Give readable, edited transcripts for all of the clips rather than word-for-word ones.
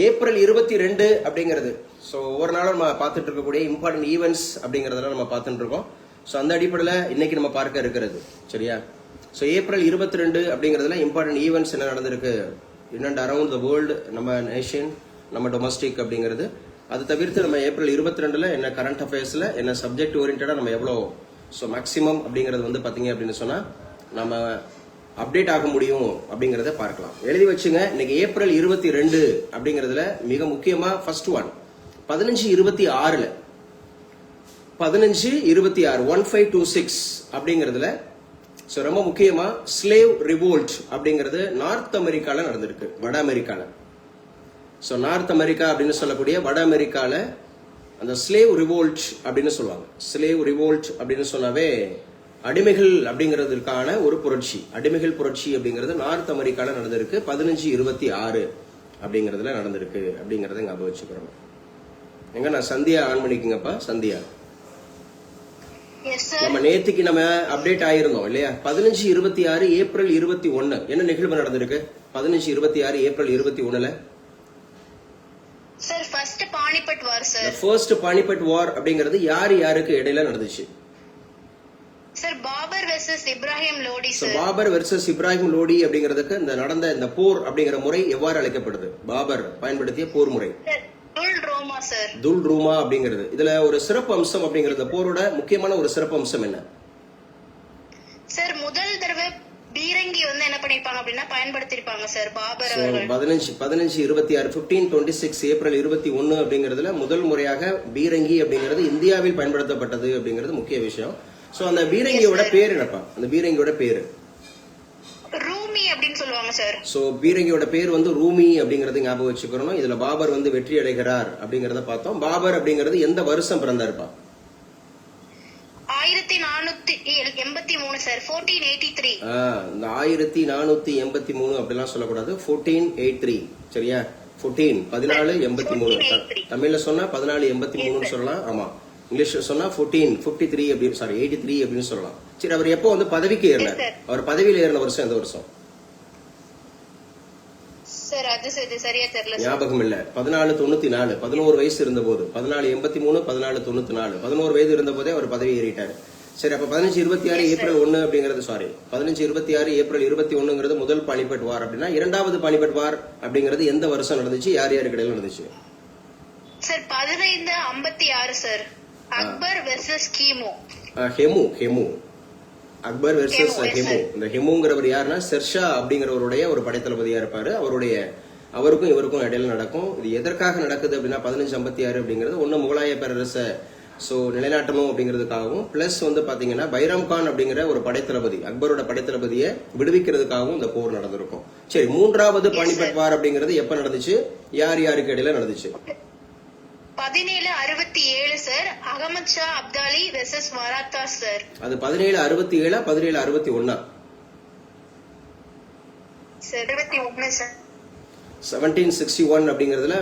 April 22 அப்படிங்கிறது so ஒவ்வொரு நாளும் நம்ம பார்த்துட்டு இருக்கக்கூடிய இம்பார்ட்டன்ட் ஈவெண்ட்ஸ் அப்படிங்கிறதெல்லாம் நம்ம பார்த்துட்டு இருக்கோம். ஸோ அந்த அடிப்படையில் இன்னைக்கு நம்ம பார்க்க இருக்கிறது சரியா. ஸோ ஏப்ரல் 22 அப்படிங்கிறதுல இம்பார்ட்டன்ட் ஈவெண்ட்ஸ் என்ன நடந்திருக்கு in and around the world, நம்ம நேஷன், நம்ம டொமஸ்டிக் அப்படிங்கிறது. அது தவிர்த்து நம்ம ஏப்ரல் 22ல என்ன கரண்ட் அஃபேர்ஸ்ல என்ன சப்ஜெக்ட் ஓரியன்டா நம்ம எவ்வளோ ஸோ மேக்ஸிமம் அப்படிங்கிறது வந்து பார்த்தீங்க அப்படின்னு சொன்னா நம்ம அப்டேட் ஆக முடியும் அப்படிங்கறத பார்க்கலாம். எழுதி வச்சுங்க. இன்னைக்கு ஏப்ரல் 22 அப்படிங்கறதுல மிக முக்கியமா ஃபர்ஸ்ட் ஒன் 1526 1526 அப்படிங்கறதுல சோ ரொம்ப முக்கியமா ஸ்லேவ் ரிவோல்ட் அப்படிங்கிறது நார்த் அமெரிக்கால நடந்திருக்கு, வட அமெரிக்கால. சோ நார்த் அமெரிக்கா அப்படின்னு சொல்லக்கூடிய வட அமெரிக்கால அந்த ஸ்லேவ் ரிவோல்ட் அப்படின்னு சொல்லுவாங்க. ஸ்லேவ் ரிவோல்ட் அப்படின்னு சொன்னாவே அடிமைகள் அப்படிங்கிறதுக்கான ஒரு புரட்சி, அடிமைகள் புரட்சி அப்படிங்கிறது நார்த் அமெரிக்கால நடந்திருக்கு. 1526 அப்படிங்கறதுல நடந்திருக்கு அப்படிங்கறத ஞாபகம் வச்சுக்கிறோம். எங்க நான் சந்தியா ஆன் பண்ணிக்கங்கப்பா. சந்தியா, நம்ம நேத்திக்கு நம்ம அப்டேட் ஆயிருந்தோம் இல்லையா. 1526 ஏப்ரல் 21 என்ன நிகழ்வு நடந்திருக்கு? 1526 ஏப்ரல் 21ல first Panipat war sir. First Panipat war அப்படிங்கிறது யாரு யாருக்கு இடையில நடந்துச்சு? Sir Babur versus Ibrahim Lodi sir. Babur versus Ibrahim Lodi அப்படிங்கிறதுக்கு இந்த நடந்த இந்த போர் அப்படிங்கிற முறை எவ்வாறு அழைக்கப்படுது? பாபர் பயன்படுத்திய போர் முறை துல் ரோமா சார். துல் ரூமா அப்படிங்கிறது. இதுல ஒரு சிறப்பு அம்சம் அப்படிங்கிறது, போரோட முக்கியமான ஒரு சிறப்பு அம்சம் என்ன சார்? முதல் தடவை பீரங்கி வந்து என்ன பண்ணிருப்பாங்க அப்படின்னா பயன்படுத்திருப்பாங்க சார் பாபர். 1526 ஏப்ரல் 21 அப்படிங்கிறதுல முதல் முறையாக பீரங்கி அப்படிங்கிறது இந்தியாவில் பயன்படுத்தப்பட்டது அப்படிங்கிறது முக்கிய விஷயம். சோ அந்த பீரங்கியோட பேர் என்னப்பா? அந்த பீரங்கியோட பேரு ரூமி அப்படின்னு சொல்லுவாங்க சார். சோ பீரங்கியோட பேர் வந்து ரூமி அப்படிங்கறது ஞாபகம் வச்சுக்கிறோம். இதுல பாபர் வந்து வெற்றி அடைகிறார் அப்படிங்கறத பார்த்தோம். பாபர் அப்படிங்கிறது எந்த வருஷம் பிறந்தாருப்பா? 1483 சார். 1483. இந்த 1483 அப்படிலாம் சொல்லக்கூடாது. 1483 சரியா. 1483 தமிழ்ல சொன்னா 1483 சொல்லலாம். ஆமா, இங்கிலீஷ்ல சொன்னா 1453 அப்படின்னு, சாரி 83 அப்படின்னு சொல்லலாம். சரி, அவர் எப்போ வந்து பதவிக்கு ஏறினார்? அவர் பதவியில் ஏறின வருஷம் எந்த வருஷம் சார்? அது சரியா தெரியல, ஞாபகம் இல்ல. 1494, 11 வயசு இருந்த போது. 1483 1494 11 வயது இருந்த போதே அவர் பதவி ஏறிட்டாரு. சரி, அப்ப 1526 ஏப்ரல் 1 அப்படிங்கிறது, சாரி 1526 ஏப்ரல் 21ங்கிறது முதல் பானிபட் வார் அப்படின்னா, இரண்டாவது பானிபட் வார் அப்படிங்கிறது எந்த வருஷம் நடந்துச்சு? யார் யாருக்கு இடையில நடந்துச்சு sir? 1556 sir. Akbar versus Hemu. Hemu Akbar versus Hemu. இந்த ஹெமுங்கிறவர் யாருன்னா ஷெர்ஷா அப்படிங்கிறவருடைய ஒரு படைத்தளபதியா இருப்பாரு. அவருக்கும் இவருக்கும் இடையில நடக்கும். இது எதற்காக நடக்குது அப்படின்னா 1556 அப்படிங்கிறது ஒன்னு முகலாய பேரரசை சோ நிலைநாட்டணும் அப்படிங்கிறதுக்காகவும், பிளஸ் வந்து பாத்தீங்கன்னா பைராம் கான் அப்படிங்கிற ஒரு படைத்தளபதி, அக்பரோட படைத்தளபதியை விடுவிக்கிறதுக்காகவும் இந்த போர் நடந்திருக்கும். சரி, மூன்றாவது பானிபட் வார் அப்படிங்கிறது எப்ப நடந்துச்சு? யார் யாருக்கு இடையில நடந்துச்சு? 1767 sir. Ahmad Shah Abdali versus Maratha sir. அது 1767 1761 சார். 21 சார். 1761 அப்படிங்கறதுல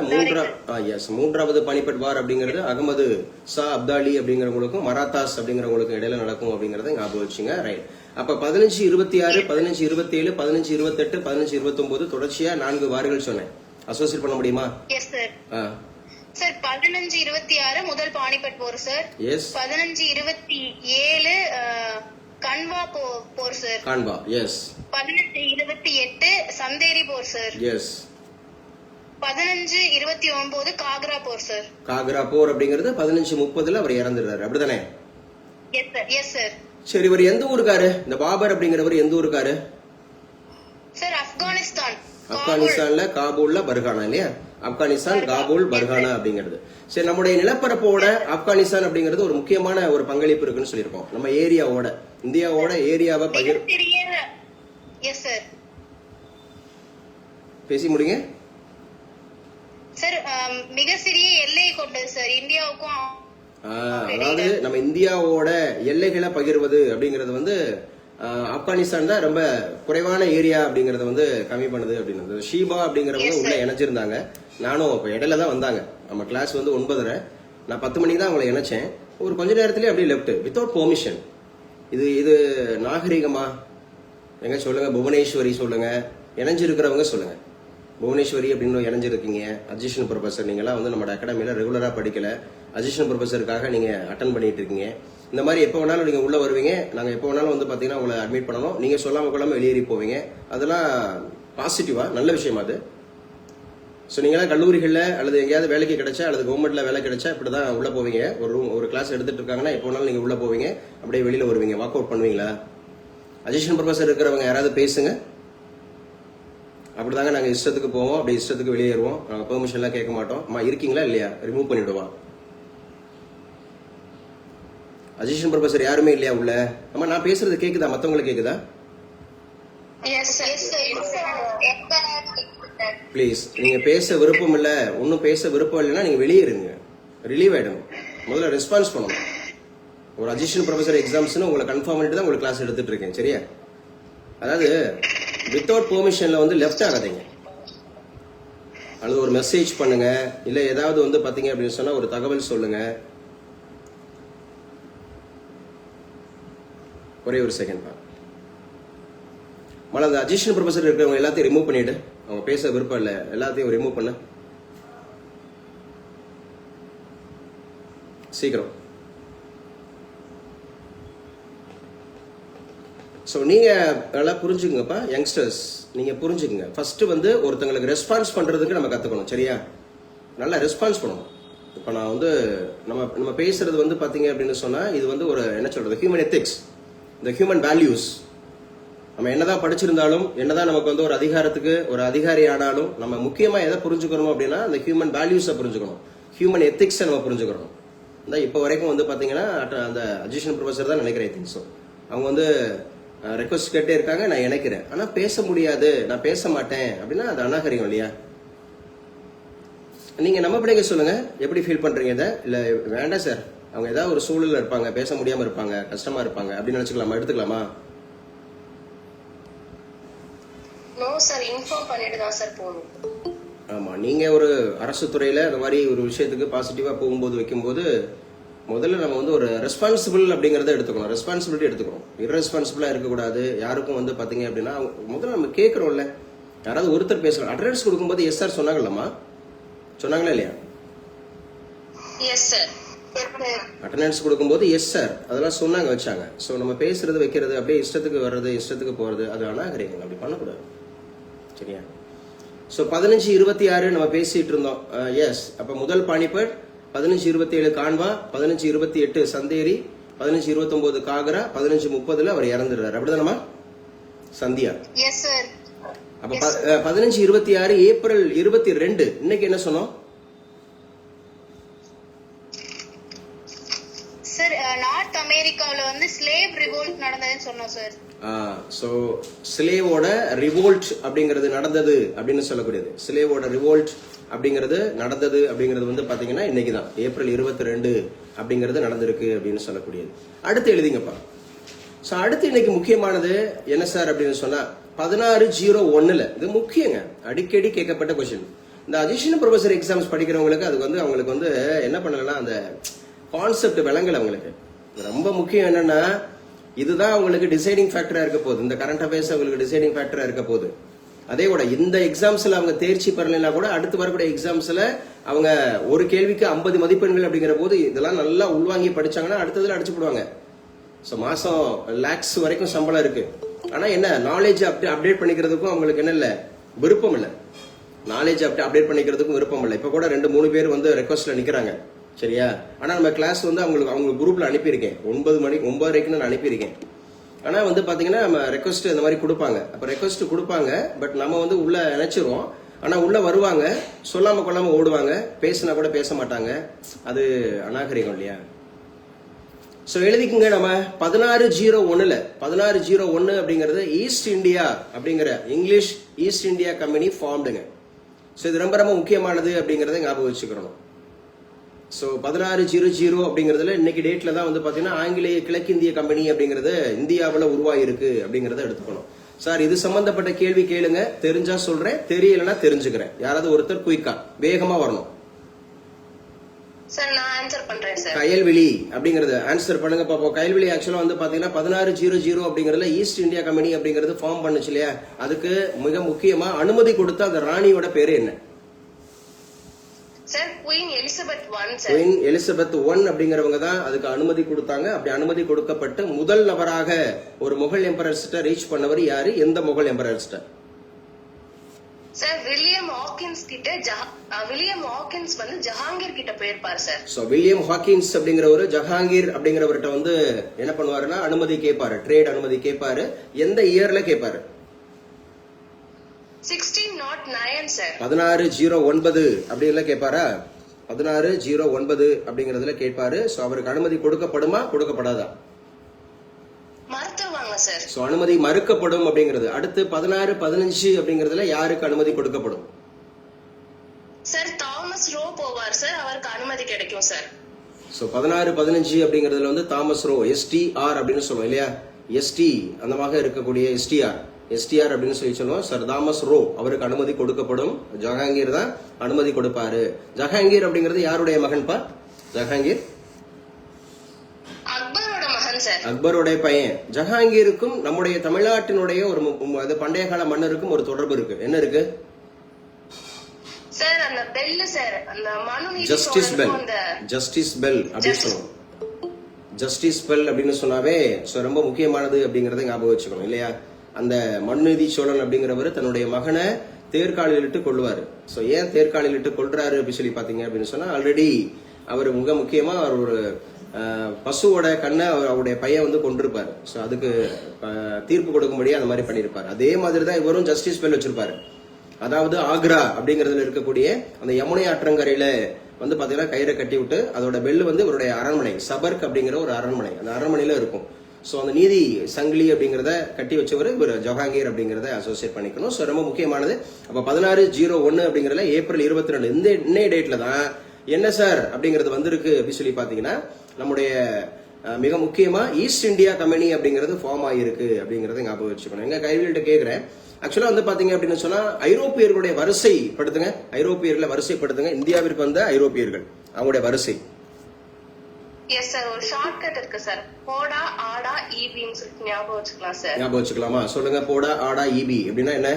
மூன்றாவது பானிபட் வார் அப்படிங்கிறது அகமது ஷா அப்தாலி அப்படிங்கிறவங்களுக்கும் மராத்தாஸ் அப்படிங்கிறவங்களுக்கும் இடையில நடக்கும் அப்படிங்கறத ஞாபகம் வச்சுங்க. ரைட். அப்ப 1526 1527 1528 1529 தொடர்ச்சியா 4 வார்கள் சொன்னேன். அசோசியேட் பண்ண முடியுமா? Yes sir. சார் 1526 முதல் பானிபட் போர் சார். எஸ். 1527 கன்வா போர் சார். கன்வா, எஸ். 1528 சந்தேரி போர் சார். எஸ். 1529 காக்ரா போர் சார். காக்ரா போர் அப்படிங்கிறது 1530ல அவர் இறந்துறாரு, அப்படிதானே? Yes sir. Yes sir. சரி, இவர் எந்த ஊருக்காரு? இந்த பாபர் அப்படிங்கிறவர் எந்த ஊருக்காரு? சார் ஆப்கானிஸ்தான். ஆப்கானிஸ்தான்ல காபூல்ல பர்கானா இல்லையா? ஆப்கானிஸ்தான் காபூல் பர்கானா அப்படிங்கிறது. சரி, நம்முடைய நிலப்பரப்போட ஆப்கானிஸ்தான் அப்படிங்கிறது ஒரு முக்கியமான ஒரு பங்களிப்பு இருக்குன்னு சொல்லியிருக்கோம். நம்ம ஏரியாவோட, இந்தியாவோட ஏரியாவை பகிர். Yes sir. பேசி முடிங்க சார். மிக சிறிய எல்லை கொண்டது சார் இந்தியாவுக்கும். அதாவது நம்ம இந்தியாவோட எல்லைகளை பகிர்வது அப்படிங்கறது வந்து ஆப்கானிஸ்தான் தான் ரொம்ப குறைவான ஏரியா அப்படிங்கறத வந்து கம்மி பண்ணுது அப்படின்னு. ஷீபா அப்படிங்கறவங்க உள்ள இணைச்சிருந்தாங்க. நானும் இப்ப இடையில தான் வந்தாங்க. நம்ம கிளாஸ் வந்து 9:30, நான் 10 மணிக்கு தான் அவங்களை இணைச்சேன். ஒரு கொஞ்ச நேரத்திலேயே அப்படியே லெப்ட் வித்தவுட் பெர்மிஷன். இது நாகரிகமா? எங்க சொல்லுங்க, புவனேஸ்வரி சொல்லுங்க, இணைஞ்சிருக்கிறவங்க சொல்லுங்க. புவனேஸ்வரி அப்படின்னு இணைஞ்சிருக்கீங்க. அசிஸ்டன்ட் ப்ரொஃபசர் நீங்களாம் வந்து நம்ம அகாடமியில் ரெகுலராக படிக்கல, அசிஸ்டன்ட் ப்ரொஃபசருக்காக நீங்கள் அட்டன் பண்ணிட்டு இருக்கீங்க. இந்த மாதிரி எப்போ வேணாலும் நீங்கள் உள்ளே வருவீங்க. நாங்கள் எப்போ வேணாலும் வந்து பார்த்தீங்கன்னா உங்களை அட்மிட் பண்ணணும். நீங்கள் சொல்லாமல் கொள்ளாமல் வெளியேறி போவீங்க. அதெல்லாம் பாசிட்டிவாக நல்ல விஷயம் அது. ஸோ நீங்களாம் கல்லூரிகளில் அல்லது எங்கேயாவது வேலைக்கு கிடைச்சா அல்லது கவர்மெண்ட்டில் வேலை கிடைச்சா இப்படி தான் உள்ளே போவீங்க. ஒரு கிளாஸ் எடுத்துட்டு இருக்காங்கன்னா எப்போ வேணாலும் நீங்கள் உள்ளே போவீங்க, அப்படியே வெளியில் வருவீங்க. வாக் அவுட் பண்ணுவீங்களா? அசிஸ்டன்ட் ப்ரொஃபசர் இருக்கிறவங்க யாராவது பேசுங்க. அப்படிதாங்க நாங்கள் இஷ்டத்துக்கு போவோம், அப்படி இஷ்டத்துக்கு வெளியேறுவோம். நாங்கள் பெர்மிஷன்லாம் கேட்க மாட்டோம். அம்மா இருக்கீங்களா இல்லையா? ரிமூவ் பண்ணிவிடுவா. அசிஸ்டன்ட் ப்ரொஃபசர் யாருமே இல்லையா உள்ள? அம்மா நான் பேசுறது கேக்குதா? மற்றவங்களுக்கு கேக்குதா? ப்ளீஸ், நீங்க பேச விருப்பம் இல்ல, ஒன்னும் பேச விருப்பம் இல்லைன்னா நீங்க வெளியேறுங்க, ரிலீவ் ஆயிடணும். முதல்ல ரெஸ்பான்ஸ் பண்ணணும். ஒரு அசிஸ்டன்ட் ப்ரொஃபசர் எக்ஸாம்ஸ்னு உங்களை கன்ஃபார்ம் பண்ணிட்டு தான் உங்களுக்கு கிளாஸ் எடுத்துட்டு இருக்கேன். சரியா? அதாவது வித்தவுட் பெர்மிஷன்ல வந்து லெஃப்ட் ஆகாதீங்க. அல்லது ஒரு மெசேஜ் பண்ணுங்க, இல்ல ஏதாவது வந்து பாத்தீங்க அப்படின்னு சொன்னா ஒரு தகவல் சொல்லுங்க. ஒரே ஒரு செகண்ட் பா. மழை அந்த அசிஸ்டன்ட் ப்ரொஃபசர் இருக்கிறவங்க எல்லாத்தையும் ரிமூவ் பண்ணிட்டு, அவங்க பேச விருப்பம் இல்லை, எல்லாத்தையும் ரிமூவ் பண்ண சீக்கிரம். ஸோ நீங்க நல்லா புரிஞ்சுக்குங்கப்பா யங்ஸ்டர்ஸ், நீங்க புரிஞ்சுக்குங்க. ஃபர்ஸ்ட் வந்து ஒருத்தங்களுக்கு ரெஸ்பான்ஸ் பண்றதுக்கு நம்ம கத்துக்கணும். சரியா? நல்லா ரெஸ்பான்ஸ் பண்ணணும். இப்போ நான் வந்து நம்ம பேசுறது வந்து பாத்தீங்க அப்படின்னு சொன்னா இது வந்து ஒரு என்ன சொல்றது, ஹியூமன் எத்திக்ஸ், இந்த ஹியூமன் வேல்யூஸ். நம்ம என்னதான் படிச்சிருந்தாலும், என்னதான் நமக்கு வந்து ஒரு அதிகாரத்துக்கு ஒரு அதிகாரி ஆனாலும், நம்ம முக்கியமா எதை புரிஞ்சுக்கணும் அப்படின்னா அந்த ஹியூமன் வேல்யூஸை புரிஞ்சுக்கணும், ஹியூமன் எத்திக்ஸை நம்ம புரிஞ்சுக்கணும். இந்த இப்போ வரைக்கும் வந்து பாத்தீங்கன்னா அந்த அசிஸ்டன்ட் ப்ரொஃபசர் தான் நினைக்கிறேன். I think so. அவங்க வந்து ரெக்வஸ்ட் கேட்டே இருக்காங்க, நான் நினைக்கிறேன். ஆனா பேச முடியாது, நான் பேச மாட்டேன் அப்படின்னா அது அநாகரிகம் இல்லையா? நீங்க நம்ம பிள்ளைங்க சொல்லுங்க, எப்படி ஃபீல் பண்றீங்க இதை? இல்ல வேண்டாம் சார், அவங்க ஏதாவது ஒரு சூழல்ல இருப்பாங்க, பேச முடியாம இருப்பாங்க, கஷ்டமா இருப்பாங்க அப்படின்னு நினைச்சுக்கலாமா, எடுத்துக்கலாமா? நோ சார், இன்ஃபார்ம் பண்ணிட்டு தான் சார் போகணும். ஆமா, நீங்க ஒரு அரசு துறையில இந்த மாதிரி ஒரு விஷயத்துக்கு பாசிட்டிவா போகும்போது வைக்கும்போது முதல்ல நம்ம வந்து ஒரு ரெஸ்பான்சிபிள் அப்படிங்கறத எடுத்துக்கணும், ரெஸ்பான்சிபிலிட்டி எடுத்துக்கணும். இரரெஸ்பான்சிபிளா இருக்கக்கூடாது. யாருக்கும் வந்து பாத்தீங்க அப்படின்னா முதல்ல நம்ம கேட்கறோம்ல, யாராவது ஒருத்தர் பேசலாம். அட்டெண்டன்ஸ் கொடுக்கும்போது எஸ் சார் சொன்னாங்கல்லம்மா, சொன்னாங்களா இல்லையா? Yes sir. அட்டெண்டன்ஸ் கொடுக்கும்போது எஸ் சார் அதெல்லாம் சொன்னாங்க, வச்சாங்க. ஸோ நம்ம பேசுறது வைக்கிறது அப்படியே இஷ்டத்துக்கு வர்றது இஷ்டத்துக்கு போறது அது அநாகரிகம், அப்படி பண்ணக்கூடாது. சரியா? ஸோ 15-26 நம்ம பேசிட்டு இருந்தோம். எஸ், அப்ப முதல் பானிபட், 15-27 கான்வா, 15-28 சந்தேரி, 15-29 காகரா, 15-30 அவர் இறந்துடுறாரு. அப்படிதானமா சந்தியா? Yes sir. அப்ப 15-26 ஏப்ரல் 22 இன்னைக்கு என்ன சொன்னோம் சார்? நார்த் அமெரிக்காவுல வந்து ஸ்லேவ் ரிவோல்ட் நடந்ததுன்னு சொன்னோம் சார். சோ ஸ்லேவோட ரிவோல்ட் அப்படிங்கிறது நடந்தது அப்படின்னு சொல்லக்கூடியது. ஸ்லேவோட ரிவோல்ட் அப்படிங்கிறது நடந்தது அப்படிங்கிறது வந்து பாத்தீங்கன்னா இன்னைக்கு தான் ஏப்ரல் 22 அப்படிங்கிறது நடந்திருக்கு அப்படின்னு சொல்லக்கூடியது. அடுத்து எழுதிங்கப்பா. சோ அடுத்து இன்னைக்கு முக்கியமானது என்ன சார் அப்படின்னு சொன்னா 16/01 இது முக்கியங்க, அடிக்கடி கேட்கப்பட்ட கொஸ்டின். இந்த அசிஸ்டன்ட் ப்ரொஃபசர் எக்ஸாம்ஸ் படிக்கிறவங்களுக்கு அது வந்து அவங்களுக்கு வந்து என்ன பண்ணலன்னா அந்த கான்செப்ட் விளங்கல. அவங்களுக்கு ரொம்ப முக்கியம் என்னன்னா இதுதான் அவங்களுக்கு டிசைடிங் ஃபேக்டரா இருக்க போகுது. இந்த கரண்ட் அஃபேர்ஸ் அவங்களுக்கு டிசைடிங் ஃபேக்டரா இருக்க போகுது. அதே கூட இந்த எக்ஸாம்ஸ்ல அவங்க தேர்ச்சி பெறலைன்னா கூட அடுத்து வரக்கூடிய எக்ஸாம்ஸ்ல அவங்க ஒரு கேள்விக்கு 50 மதிப்பெண்கள் அப்படிங்கிற போது இதெல்லாம் நல்லா உள்வாங்கி படிச்சாங்கன்னா அடுத்ததுல அடிச்சு போடுவாங்க. ஸோ மாசம் லேக்ஸ் வரைக்கும் சம்பளம் இருக்கு. ஆனா என்ன, நாலேஜ் அப்டேட் பண்ணிக்கிறதுக்கும் அவங்களுக்கு என்ன இல்லை, விருப்பம் இல்லை. நாலேஜ் அப்டேட் பண்ணிக்கிறதுக்கும் விருப்பம் இல்லை. இப்ப கூட 2-3 பேர் வந்து ரெக்வஸ்ட்ல நிக்கிறாங்க. சரியா? ஆனா நம்ம கிளாஸ் வந்து அவங்க குரூப்ல அனுப்பியிருக்கேன். 9:30 நான் அனுப்பியிருக்கேன். ஆனா வந்து பாத்தீங்கன்னா நம்ம ரெக்வஸ்ட் இந்த மாதிரி கொடுப்பாங்க. அப்ப ரெக்வஸ்ட் கொடுப்பாங்க, பட் நம்ம வந்து உள்ள நினைச்சிருவோம். ஆனா உள்ள வருவாங்க, சொல்லாம கொள்ளாம ஓடுவாங்க, பேசினா கூட பேச மாட்டாங்க. அது அநாகரிகம் இல்லையா? சோ எழுதிக்குங்க. நம்ம 16/01 16/01 அப்படிங்கறது ஈஸ்ட் இந்தியா அப்படிங்கிற இங்கிலீஷ் ஈஸ்ட் இந்தியா கம்பெனி ஃபார்ம்டுங்க. சோ இது ரொம்ப ரொம்ப முக்கியமானது அப்படிங்கறத ஞாபகம் வச்சுக்கணும். சோ 16/00 அப்படிங்கறதுல இன்னைக்கு டேட்ல தான் வந்து பாத்தீங்கன்னா ஆங்கிலேய கிழக்கிந்திய கம்பெனி அப்படிங்கறது இந்தியாவுல உருவாயிருக்கு அப்படிங்கறத எடுத்துக்கணும். சார் இது சம்பந்தப்பட்ட கேள்வி கேளுங்க, தெரிஞ்சா சொல்றேன், தெரியலன்னா தெரிஞ்சுக்கிறேன். யாராவது ஒருத்தர் குயிக்கா வேகமா வரணும். சார் நான் ஆன்சர் பண்றேன் சார். கயல்விழி அப்படிங்கறது ஆன்சர் பண்ணுங்க பாப்போம். கயல்விழி ஆக்சுவலா வந்து பாத்தீங்கன்னா 1600 அப்படிங்கறதுல ஈஸ்ட் இந்தியா கம்பெனி அப்படிங்கறது ஃபார்ம் பண்ணுச்சு இல்லையா, அதுக்கு மிக முக்கியமா அனுமதி கொடுத்த அந்த ராணியோட பேரு என்ன? Sir queen Elizabeth 1 sir. Queen Elizabeth 1 அப்படிங்கிறவங்க தான் அதுக்கு அனுமதி கொடுத்தாங்க. அப்படி அனுமதி கொடுக்கப்பட்டு முதல் நபராக ஒரு முகல் எம்பரர்ஸ்ட ரீச் பண்ணவர் யாரு? எந்த முகல் எம்பரர்ஸ்ட? சார் வில்லியம் ஹாக்கின்ஸ் கிட்ட வில்லியம் ஹாக்கின்ஸ் வந்து ஜஹாங்கீர் கிட்ட போயிருப்பார் சார். சோ வில்லியம் ஹாக்கின்ஸ் அப்படிங்கிறவரு ஜஹாங்கீர் அப்படிங்கிறவர்கிட்ட வந்து என்ன பண்ணுவாருன்னா அனுமதி கேட்பாரு, ட்ரேட் அனுமதி கேட்பாரு. எந்த இயர்ல கேட்பாரு? 1609 சார். 1609 அப்படிங்கறத கேட்பாரா? 1609 அப்படிங்கறதுல கேட்பாரு. சோ அவருக்கு அனுமதி கொடுக்கப்படுமா கொடுக்கப்படாதா? மறுத்துவாங்க சார். சோ அனுமதி மறுக்கப்படும் அப்படிங்கிறது. அடுத்து 1615 அப்படிங்கறதுல யாருக்கு அனுமதி கொடுக்கப்படும்? சார் தாமஸ் ரோ போவார் சார், அவருக்கு அனுமதி கிடைக்கும் சார். சோ 1615 அப்படிங்கறதுல வந்து தாமஸ் ரோ, எஸ்டிஆர் அப்படின்னு சொல்லுவோம் இல்லையா, எஸ்டி அந்த மாதிரி இருக்கக்கூடிய எஸ்டிஆர் அப்படின்னு சொல்லி சொல்லுவோம். சார் தாமஸ் ரோ அவருக்கு அனுமதி கொடுக்கப்படும். ஜஹாங்கீர் தான் அனுமதி கொடுப்பாரு. ஜஹாங்கீர் அப்படிங்கிறது யாருடைய மகன்பா? ஜஹாங்கீர் அக்பரோட மகன் சார். அக்பருடைய பையன். ஜஹாங்கீருக்கும் நம்முடைய தமிழ்நாட்டினுடைய ஒரு பண்டைய கால மன்னருக்கும் ஒரு தொடர்பு இருக்கு. என்ன இருக்கு சார்? அந்த பெல் சார், அந்த மனுநீதி ஜஸ்டிஸ் பெல். சோழனுக்கும் அந்த ஜஸ்டிஸ் பெல் அப்படின்னு சொல்லுவோம். ஜஸ்டிஸ் பெல் அப்படின்னு சொன்னாவே ரொம்ப முக்கியமானது அப்படிங்கறத ஞாபகம் வச்சுக்கணும் இல்லையா. அந்த மனுநீதி சோழன் அப்படிங்கிறவர் தன்னுடைய மகனை தேர்காலிலிட்டு கொள்வாரு. சோ ஏன் தேர்காலிலிட்டு கொள்றாரு அப்படின்னு சொல்லி பாத்தீங்க அப்படின்னு சொன்னா, ஆல்ரெடி அவர் மிக முக்கியமா அவர் ஒரு பசுவோட கண்ணை அவருடைய பையன் வந்து கொண்டிருப்பாரு. சோ அதுக்கு தீர்ப்பு கொடுக்கும்படியா அந்த மாதிரி பண்ணிருப்பாரு. அதே மாதிரிதான் இவரும் ஜஸ்டிஸ் பெல் வச்சிருப்பாரு. அதாவது ஆக்ரா அப்படிங்கறதுல இருக்கக்கூடிய அந்த யமுனை ஆற்றங்கரையில வந்து பாத்தீங்கன்னா கயிறை கட்டி விட்டு அதோட பெல்லு வந்து இவருடைய அரண்மனை சபர்க் அப்படிங்கிற ஒரு அரண்மனை, அந்த அரண்மனையில இருக்கும். சோ அந்த நீதி சங்கிலி அப்படிங்கறத கட்டி வச்சவர் இவர் ஜஹாங்கீர் அப்படிங்கறத அசோசியேட் பண்ணிக்கணும். சோ ரொம்ப முக்கியமானது. அப்ப 1601 அப்படிங்கறதுல ஏப்ரல் 22 இந்த டேட்ல தான் என்ன சார் அப்படிங்கறது வந்திருக்கு அப்படின்னு சொல்லி பாத்தீங்கன்னா, நம்முடைய மிக முக்கியமா ஈஸ்ட் இந்தியா கம்பெனி அப்படிங்கிறது ஃபார்ம் ஆகிருக்கு அப்படிங்கறத ஞாபகம் வச்சுக்கணும். எங்க கைவிலிட்ட கேக்குறேன். ஆக்சுவலா வந்து பாத்தீங்க அப்படின்னு சொன்னா ஐரோப்பியர்களுடைய வரிசைப்படுத்துங்க, ஐரோப்பியர்களை வரிசைப்படுத்துங்க. இந்தியாவிற்கு வந்த ஐரோப்பியர்கள் அவங்களுடைய வரிசை. எஸ் சார், ஒரு ஷார்ட்கட் இருக்கு சார். போடா ஆடா ஈபின்னு சொல்லி ஞாபகம் வச்சுக்கலாம் சார். ஞாபகம் வச்சுக்கலாமா? சொல்லுங்க. போடா ஆடா ஈபி அப்படின்னா என்ன?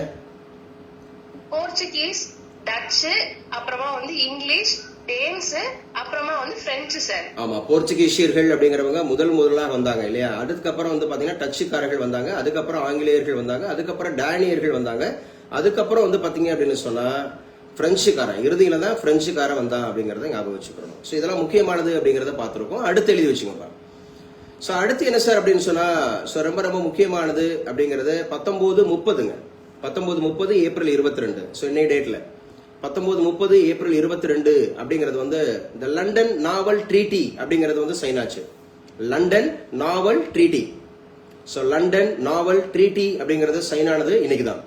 போர்ச்சுகீஸ், டச்சு, அப்புறமா வந்து இங்கிலீஷ், டேன்ஸ், அப்புறமா வந்து பிரெஞ்சு சார். ஆமா, போர்ச்சுகீசியர்கள் அப்படிங்கிறவங்க முதலா வந்தாங்க இல்லையா. அதுக்கப்புறம் வந்து பாத்தீங்கன்னா டச்சுக்காரர்கள் வந்தாங்க, அதுக்கப்புறம் ஆங்கிலேயர்கள் வந்தாங்க, அதுக்கப்புறம் டேனியர்கள் வந்தாங்க, அதுக்கப்புறம் வந்து பாத்தீங்க அப்படின்னு சொன்னா பிரெஞ்சுக்காரன், இறுதியில தான் பிரெஞ்சுக்காரன் வந்தான் அப்படிங்கறத ஞாபகம் வச்சுக்கணும். சோ இதெல்லாம் முக்கியமானது அப்படிங்கறத பாத்துருக்கோம். அடுத்து எழுதி வச்சுக்கோங்க. சோ அடுத்து என்ன சார் அப்படின்னு சொன்னா, ரொம்ப ரொம்ப முக்கியமானது அப்படிங்கறது 1930ங்க. 1930 ஏப்ரல் 22. சோ இன்னைய டேட்ல 1930 ஏப்ரல் 22 அப்படிங்கறது வந்து இந்த லண்டன் நாவல் ட்ரீட்டி அப்படிங்கறது வந்து சைன் ஆச்சு. லண்டன் நாவல் ட்ரீட்டி. சோ லண்டன் நாவல் ட்ரீட்டி அப்படிங்கறது சைன் ஆனது இன்னைக்குதான்.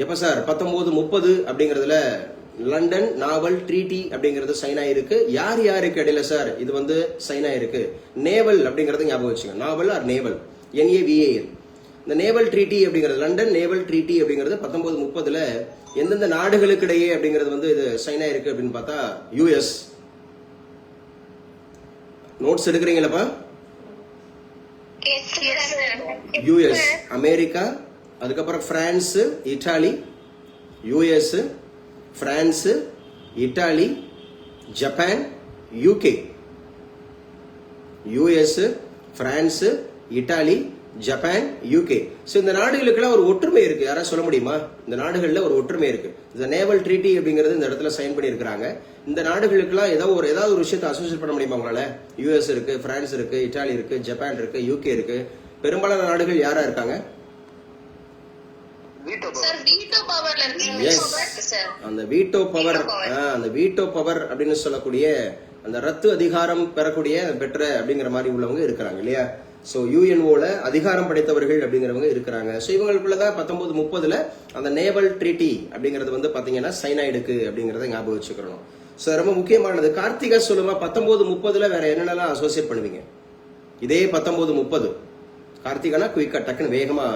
எப்ப சார்? 1930 அப்படிங்கறதுல லண்டன் நாவல் ட்ரீட்டி அப்படிங்கறது சைன் ஆயிருக்கு. யார் யாருக்கு இடையில சார் இது வந்து சைன் ஆயிருக்கு? நேவல் அப்படிங்கறது ஞாபகம் வச்சுங்க. நாவல் ஆர் நேவல், NAVAL. இந்த நேவல் ட்ரீட்டி அப்படிங்கிறது, லண்டன் நேவல் ட்ரீட்டி அப்படிங்கிறது 1930ல எந்தெந்த நாடுகளுக்கு இடையே அப்படிங்கிறது வந்து இது சைன் ஆயிருக்கு அப்படின்னு பார்த்தா, US. நோட்ஸ் எடுக்கிறீங்களப்பா? US, அமெரிக்கா, அதுக்கப்புறம் France, Italy, US, France, Italy, Japan, UK. US, France, Italy, Japan, UK. So இந்த நாடுகளுக்கெல்லாம் ஒரு ஒற்றுமை இருக்கு. யாராவது சொல்ல முடியுமா? இந்த நாடுகள்ல ஒரு ஒற்றுமை இருக்கு. இந்த நேவல் ட்ரீட்டி அப்படிங்கிறது இந்த இடத்துல சைன் பண்ணி இருக்காங்க. இந்த நாடுகளுக்கெல்லாம் ஏதாவது ஒரு விஷயத்தை அசோசியேட் பண்ண முடியுமா உங்களால? US இருக்கு, பிரான்ஸ் இருக்கு, இட்டாலி இருக்கு, ஜப்பான் இருக்கு, UK இருக்கு. பெரும்பாலான நாடுகள் யாரா இருக்காங்க? அந்த வீட்டோ பவர், அந்த வீட்டோ பவர் அப்படின்னு சொல்லக்கூடிய அந்த ரத்து அதிகாரம் பெறக்கூடிய பெற்ற அப்படிங்கிற மாதிரி உள்ளவங்க இருக்கிறாங்க இல்லையா. சோ UNOல அதிகாரம் படைத்தவர்கள் அப்படிங்கிறவங்க இருக்கிறாங்க. சோ இவங்களுக்குள்ளதான் 1930ல அந்த நேவல் ட்ரீட்டி அப்படிங்கறது வந்து பாத்தீங்கன்னா சைன் ஆயிடுக்கு அப்படிங்கறத ஞாபகம் வச்சுக்கணும். சோ ரொம்ப முக்கியமானது. கார்த்திகா சொல்லுங்க, 1930ல வேற என்னென்னலாம் அசோசியேட் பண்ணுவீங்க? இதே 1930 கார்த்திகானா குயிக்கா டக்குன்னு வேகமா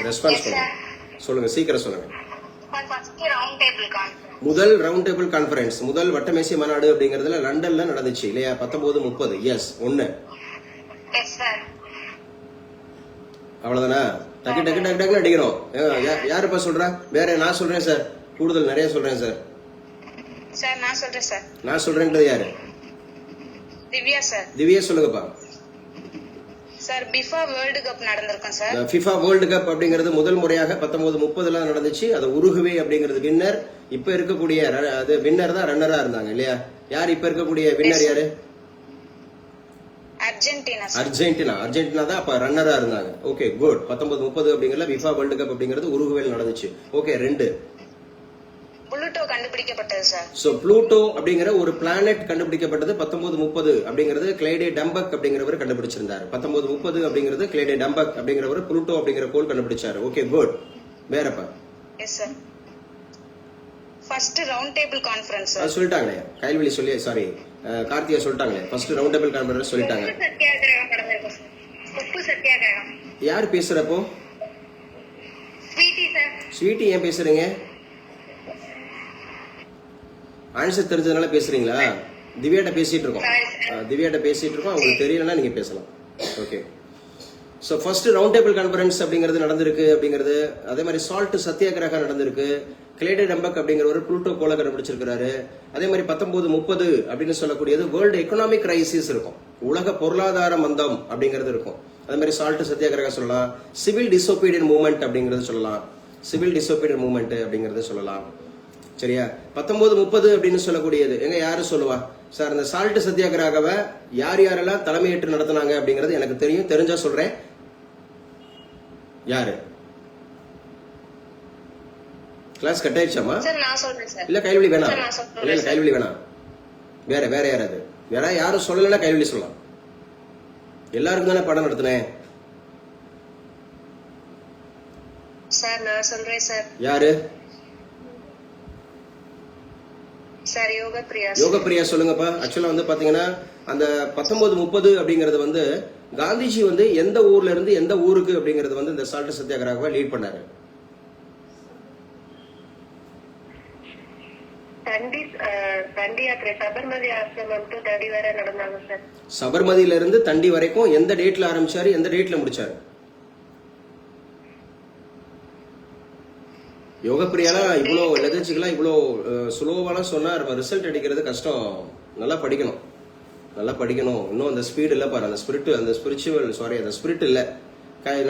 ரெஸ்பான்ஸ் பண்ணுங்க. சொல்லுங்க, சீக்கிரம் சொல்லுங்க. Round table conference. முதல் ரவுண்ட் டேபிள் கான்ஃபரன்ஸ், முதல் வட்டமேசை மாநாடு அப்படிங்கறதுல லண்டன்ல நடந்துச்சு இல்லையா? 19:30. எஸ், 1. Yes sir. அவ்வளவுதானா? டக்கு டக்கு டக்கு டக்குன்னு அடிக்கணும். யாருப்பா சொல்றா? வேற நான் சொல்றேன் சார், கூடுதல் நிறைய சொல்றேன் சார். சார் நான் சொல்றேன் சார். நான் சொல்றேன்றது யாரு? திவ்யா சார். திவ்யா சொல்லுங்கப்பா. சார் பிஃபா வேர்ல்டு கப் நடந்திருக்கும் சார். ஃபிஃபா வேர்ல்டு கப் அப்படிங்கிறது முதல் முறையாக 1930 நடந்துச்சு. அது உருகுவே அப்படிங்கிறது வின்னர். இப்ப இருக்கக்கூடிய அது வின்னர் தான் ரன்னரா இருந்தாங்க இல்லையா? யார் இப்ப இருக்கக்கூடிய வின்னர் யாரு? அர்ஜென்டினா. அர்ஜென்டினா தான் அப்ப ரன்னரா இருந்தாங்க. Okay good. 1930 அப்படிங்கறதுல ஃபிஃபா வேர்ல்டு கப் அப்படிங்கிறது உருகுவேல நடந்துச்சு. ஓகே 2. புளூட்டோ கண்டுபிடிக்கப்பட்டது சார். சோ புளூட்டோ அப்படிங்கிற ஒரு பிளானட் கண்டுபிடிக்கப்பட்டது 1930 அப்படிங்கிறது கிளைடே டம்பக் அப்படிங்கிறவர் கண்டுபிடிச்சிருந்தாரு. 1930 அப்படிங்கிறது கிளைடே டம்பக் அப்படிங்கிறவர் புளூட்டோ அப்படிங்கிற கோள் கண்டுபிடிச்சாரு. Okay good. வேறப்பா? Yes sir. First round table conference அது சொல்லிட்டாங்களே, கைல்வெளி சொல்லி சாரி கார்த்தியா சொல்லிட்டாங்களே, ஃபர்ஸ்ட் ரவுண்ட் டேபிள் கான்ஃபரன்ஸ் சொல்லிட்டாங்க. சத்தியாகிரகம் நடந்திருக்கும் சார். உப்பு சத்தியாகிரகம். யார் பேசுறப்போ? Sweetie sir. ஸ்வீட்டி ஏன் பேசுறீங்க? ஆன்சர் தெரிஞ்சதுனால பேசுறீங்களா? திவ்யாட்ட பேசிட்டு இருக்கோம். உங்களுக்கு தெரியலன்னா நீங்க பேசலாம். Okay. So first round table conference அப்படிங்கிறது நடந்திருக்கு அப்படிங்கிறது. அதே மாதிரி சால்ட் சத்தியாகிரகம் நடந்திருக்கு. கிளைடே டம்பக் அப்படிங்கிற ஒரு புளூட்டோ கோளை கண்டுபிடிச்சிருக்காரு. அதே மாதிரி 1930 அப்படின்னு சொல்லக்கூடியது வேர்ல்டு எக்கனாமிக் கிரைசிஸ் இருக்கும், உலக பொருளாதார மந்தம் அப்படிங்கிறது இருக்கும். அதே மாதிரி சால்ட் சத்தியாகிரகம் சொல்லலாம். சிவில் டிசோபீடியன் மூவ்மெண்ட் அப்படிங்கறது சொல்லலாம். சிவில் டிசோபீடியன் மூவ்மெண்ட் அப்படிங்கறது சொல்லலாம். சரியா? 1930 அப்படின்னு சொல்லக்கூடியது எங்க யாரு சொல்லுவா சார்? அந்த சால்ட் சத்தியாகிரகவை யார் யாரெல்லாம் தலைமையேற்று நடத்தினாங்க அப்படிங்கறது எனக்கு தெரியும், தெரிஞ்சா சொல்றேன். யாரு? கிளாஸ் கட் ஆயிடுச்சாமா? இல்ல கைவெளி வேணாம். இல்ல கைவெளி வேணாம். வேற வேற யாராவது வேற யாரும் சொல்லல, கைவெளி சொல்லலாம். எல்லாருக்கும் தானே படம் நடத்தினேன். சார் நான் சொல்றேன் சார். யாரு? சார் யோகப்பிரியா. யோகப்பிரியா சொல்லுங்கப்பா. ஆக்சுவலா வந்து பாத்தீங்கன்னா அந்த 1930 அப்படிங்கறது வந்து காந்திஜி வந்து எந்த ஊர்ல இருந்து எந்த ஊருக்கு அப்படிங்கறது வந்து இந்த சால்ட் சத்தியாகிரகவை லீட் பண்ணாரு? தண்டி யாத்திரை சபர்மதி ஆசிரமம் டு தண்டி வரை நடந்தாங்க சார். சபர்மதியில இருந்து தண்டி வரைக்கும் எந்த டேட்ல ஆரம்பிச்சாரு, எந்த டேட்ல முடிச்சாரு? யோகப்பிரியாலாம் இவ்வளோ நிகழ்ச்சிகளாம் இவ்வளோ சுலோவாலாம் சொன்னா ரிசல்ட் அடிக்கிறது கஷ்டம். நல்லா படிக்கணும், நல்லா படிக்கணும். இன்னும் அந்த ஸ்பீட் இல்ல பாரு, அந்த ஸ்பிரிட், அந்த ஸ்பிரிச்சுவல் சாரி அந்த ஸ்பிரிட் இல்ல.